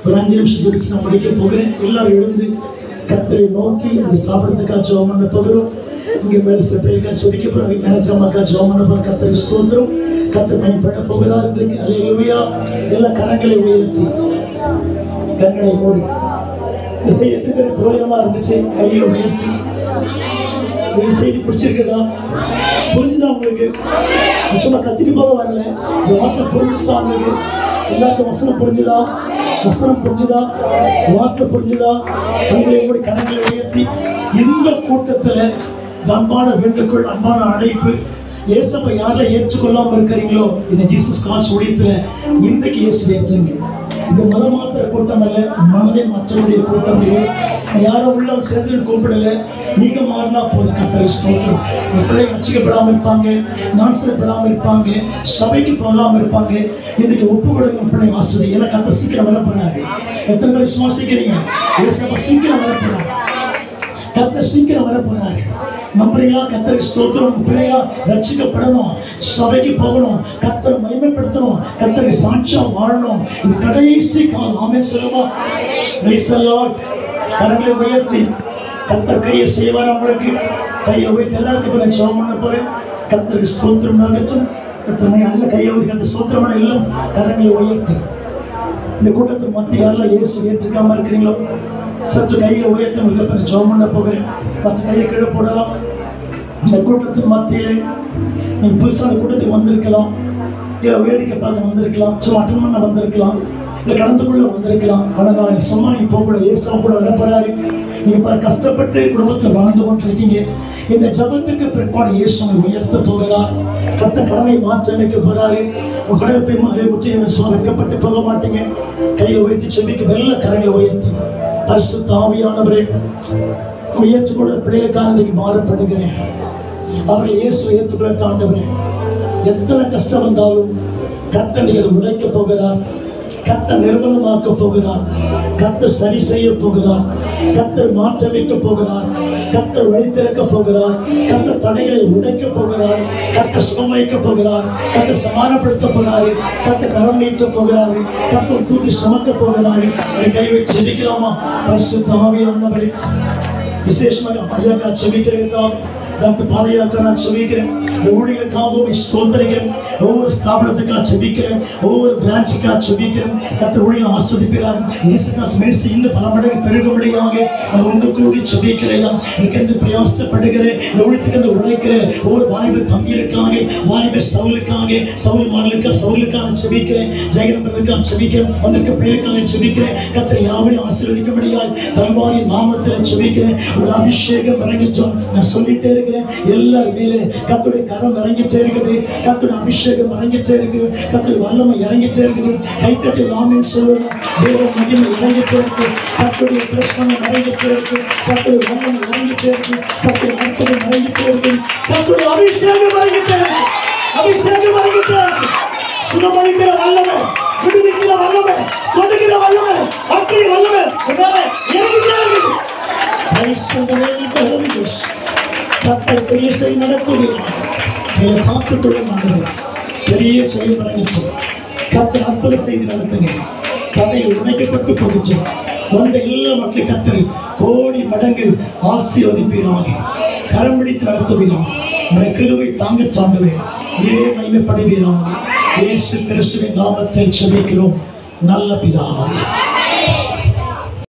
ஒரு 5 நிமிஷம் ஜெபிச்சு நான் முடிக்க போகிறேன் எல்லாரும் எழுந்து கர்த்தரை நோக்கி அந்த ஸ்தாபனத்துக்காக ஜெபம் பண்ண போகிறோம் இங்கே மேலே சில பேருக்காக ஜெபிக்க போகிறோம் மேனேஜர் அம்மாக்காக ஜெபம் பண்ண போகிறோம் கர்த்தரை ஸ்தோத்திரம் கர்த்தர் பயன்பட போகிறார் இன்றைக்கு ஹல்லேலூயா எல்லா கரங்களை உயர்த்தி கண்களை மூடி இந்த செய்தி எத்தனை பேர் பிரயோஜனமா இருந்துச்சு கையை உயர்த்தி இந்த செய்தி பிடிச்சிருக்குதா புரிஞ்சுதா உங்களுக்கு சும்மா கத்திட்டு போக வரல இந்த வார்த்தை புரிஞ்சுச்சா உங்களுக்கு எல்லாருக்கும் வசனம் புரிஞ்சுதா வார்த்தை புரிஞ்சுதா கண்களை மூடி கரங்களை உயர்த்தி இந்த கூட்டத்துல அன்பான வேண்டுகோள் அன்பான அழைப்பு இயேசுவை யாரெல்லாம் ஏற்றுக்கொள்ளாம இருக்கிறீங்களோ இந்த ஜீசஸ் கால்ஸ் ஊழியத்துல இன்றைக்கு இயேசு ஏற்றுங்க இந்த மதமாத்திர கூட்டம் அல்ல மனதை மற்றவருடைய கூட்டம் இல்லை யாரும் உள்ள சேர்ந்து கூப்பிடல நீங்க மாறினா போதும் கர்த்தரை ஸ்தோத்திரம் உங்க பிள்ளைங்க ரட்சிக்கப்படாம இருப்பாங்க ஞானஸ்நானம் இருப்பாங்க சபைக்கு போகாம இருப்பாங்க இன்னைக்கு ஒப்பு கொடுங்க பிள்ளைங்க ஆசிரியர் ஏன்னா கர்த்தர் சீக்கிரம் வரப்படாது எத்தனை பேர் விசுவாசிக்கிறீங்க இயேசு சீக்கிரம் வரப்படாது கர்த்தர் சீக்கிரம் வரப்போறாரு நம்புறீங்களா கர்த்தருக்கு ஸ்தோத்திரம் பிள்ளையா ரட்சிக்கப்படணும் சபைக்கு போகணும் கர்த்தரை மகிமைப்படுத்தணும் கர்த்தருக்கு சாட்சியா வாழணும் இது கடைசி காலம் ஆமென் சொல்லுமா பிரைஸ் தி லார்ட் கரங்களை உயர்த்தி கர்த்தர் கிரியை செய்வார் உங்களுக்கு கையை உயர்த்தி எல்லாத்துக்கும் நான் ஜெபம் பண்ண போறேன் கர்த்தருக்கு ஸ்தோத்திரம் ஆகட்டும் நல்ல கையை அந்த சூத்திரமான எல்லாம் கரங்களை உயர்த்து. இந்த கூட்டத்தின் மத்திய யாரெல்லாம் இயேசு ஏற்றுக்காம இருக்கிறீங்களோ சற்று கையை உயர்த்த உங்களுக்கு ஜெபம் பண்ண போகிறேன். மற்ற கையை கீழே போடலாம். இந்த கூட்டத்தின் மத்தியிலே நீங்க புதுசான கூட்டத்துக்கு வந்திருக்கலாம், இல்லை வேடிக்கை பார்க்க வந்திருக்கலாம், சும்மா அட்டன் பண்ண வந்திருக்கலாம், இல்லை கலந்து கொள்ள வந்திருக்கலாம். ஆனால் நீங்க சும்மா நீங்க போகக்கூடாது. இயேசு கூட வரப்படாது. நீங்க பல கஷ்டப்பட்டு குடும்பத்தில் வாழ்ந்து கொண்டிருக்கீங்க. இந்த ஜபத்துக்கு பிற்பாடு இயேசு உயர்த்த போகிறார். கத்த கடனை மாற்ற வைக்க போறாரு. உங்க கடனை போய் மாறி முற்றிலும் வைக்கப்பட்டு போக மாட்டீங்க. கையை உயர்த்தி செபிக்க வெள்ள கரங்களை உயர்த்தி பரிசுத்த ஆவியானவரே ஏற்றுக்கொள்ள பிள்ளைகளுக்காக இன்னைக்கு மாறப்படுகிறேன். அவர்கள் இயேசு ஏற்றுக்கொள்ள ஆண்டவரே, எத்தனை கஷ்டம் வந்தாலும் கர்த்தர் நீங்க அதை உடைக்க போகிறார். கர்த்தர் நிர்மலமாக்க போகிறார். கர்த்தர் சரி செய்ய போகிறார். கர்த்தர் மாற்ற வைக்க போகிறார். கர்த்தர் வழி திறக்க போகிறார். கர்த்தர் தடைகளை உடைக்க போகிறார். கர்த்தர் சுகமளிக்க போகிறார். கர்த்தர் சமாதானப்படுத்த போகிறாரு. கர்த்தர் கரம் நீட்ட போகிறாரு. கர்த்தர் தூக்கி சுமக்க போகிறாரு. கை வச்சு ஜெபிக்கலாமா? பரிசுத்த ஆவியானவரே, விசேஷமாக ஐயாக்கா செபிக்கிறதா, டாக்டர் பாலையாக்கா நான் செபிக்கிறேன். இந்த ஊழியர்களுக்காகவும் ஸ்தோத்திரிக்கிறேன். ஒவ்வொரு ஸ்தாபனத்துக்காக செபிக்கிறேன். ஒவ்வொரு பிரான்ச்சுக்காக செபிக்கிறேன். கர்த்தர் ஊழியர்கள் ஆஸ்வதிக்கிறார். இயேசுதாஸ் மேய்ச்சி இன்னும் பல மடங்கு பெருகும்படியாக நான் ஒன்று கூடி செபிக்கிறேன். எனக்கு பிரயாசப்படுகிறேன். இந்த ஊழியத்துக்கு உழைக்கிறேன். ஒவ்வொரு வாலிப தம்பிகளுக்காக, வாலிப சவுலுக்காக, சவுலுக்காக செபிக்கிறேன். ஜெயகரம்பருக்காக செபிக்கிறேன். வந்திருக்க பிள்ளைகளுக்காக செபிக்கிறேன். கர்த்தர் யாவையும் ஆசீர்வதிக்கும்படியாய் கல்வாரி நாமத்தில் செபிக்கிறேன். ஒரு அபிஷேகம் இறங்கிச்சோம். நான் சொல்லிட்டே இருக்கிறேன். எல்லார் மேலே கர்த்தருடைய கரம் இறங்கிட்டே இருக்குது. கர்த்தருடைய அபிஷேகம் இறங்கிட்டே இருக்கு. கர்த்தருடைய வல்லமை இறங்கிட்டே இருக்குது. கைத்தட்டி ஆமென் சொல்லுங்க. தேவ மகிமை இறங்கிட்டே இருக்கு. கர்த்தருடைய பிரசன்னம் இறங்கிட்டே இருக்கு. கர்த்தருடைய வல்லமை இறங்கிட்டே இருக்கு. கர்த்தருடைய அற்புதம் இறங்கிட்டே இருக்கு. கர்த்தருடைய அபிஷேகம் இறங்கிட்டே இருக்கு. அபிஷேகம் இறங்கிட்டே இருக்கு. சுகமளிக்கிற வல்லமை, விடுவிக்கிற வல்லமை, தொடுகிற வல்லமை, அக்கினி வல்லமை இறங்கிட்டே இருக்கு. கர்த்தர் பெரிய செயல் நடத்துவீர்கள். காத்துக்கொள்ள மாட்டேன். பெரிய செயல் இறங்கிச்சோம். கர்த்தர் அற்புத செய்தி நடத்துங்க. தடையில் உடைக்கப்பட்டு போகுச்சு. வந்த எல்லா மக்களும் கர்த்தர் கோடி மடங்கு ஆசீர்வதிப்பீராக. கரம் பிடித்து நடத்துவீராக. உடைய கிருபை தாங்க சாண்டுவேன். நீரே மகிமைப்படுவீராக. இயேசு கிறிஸ்துவின் நாமத்தில் செபிக்கிறோம் நல்ல பிதாவே.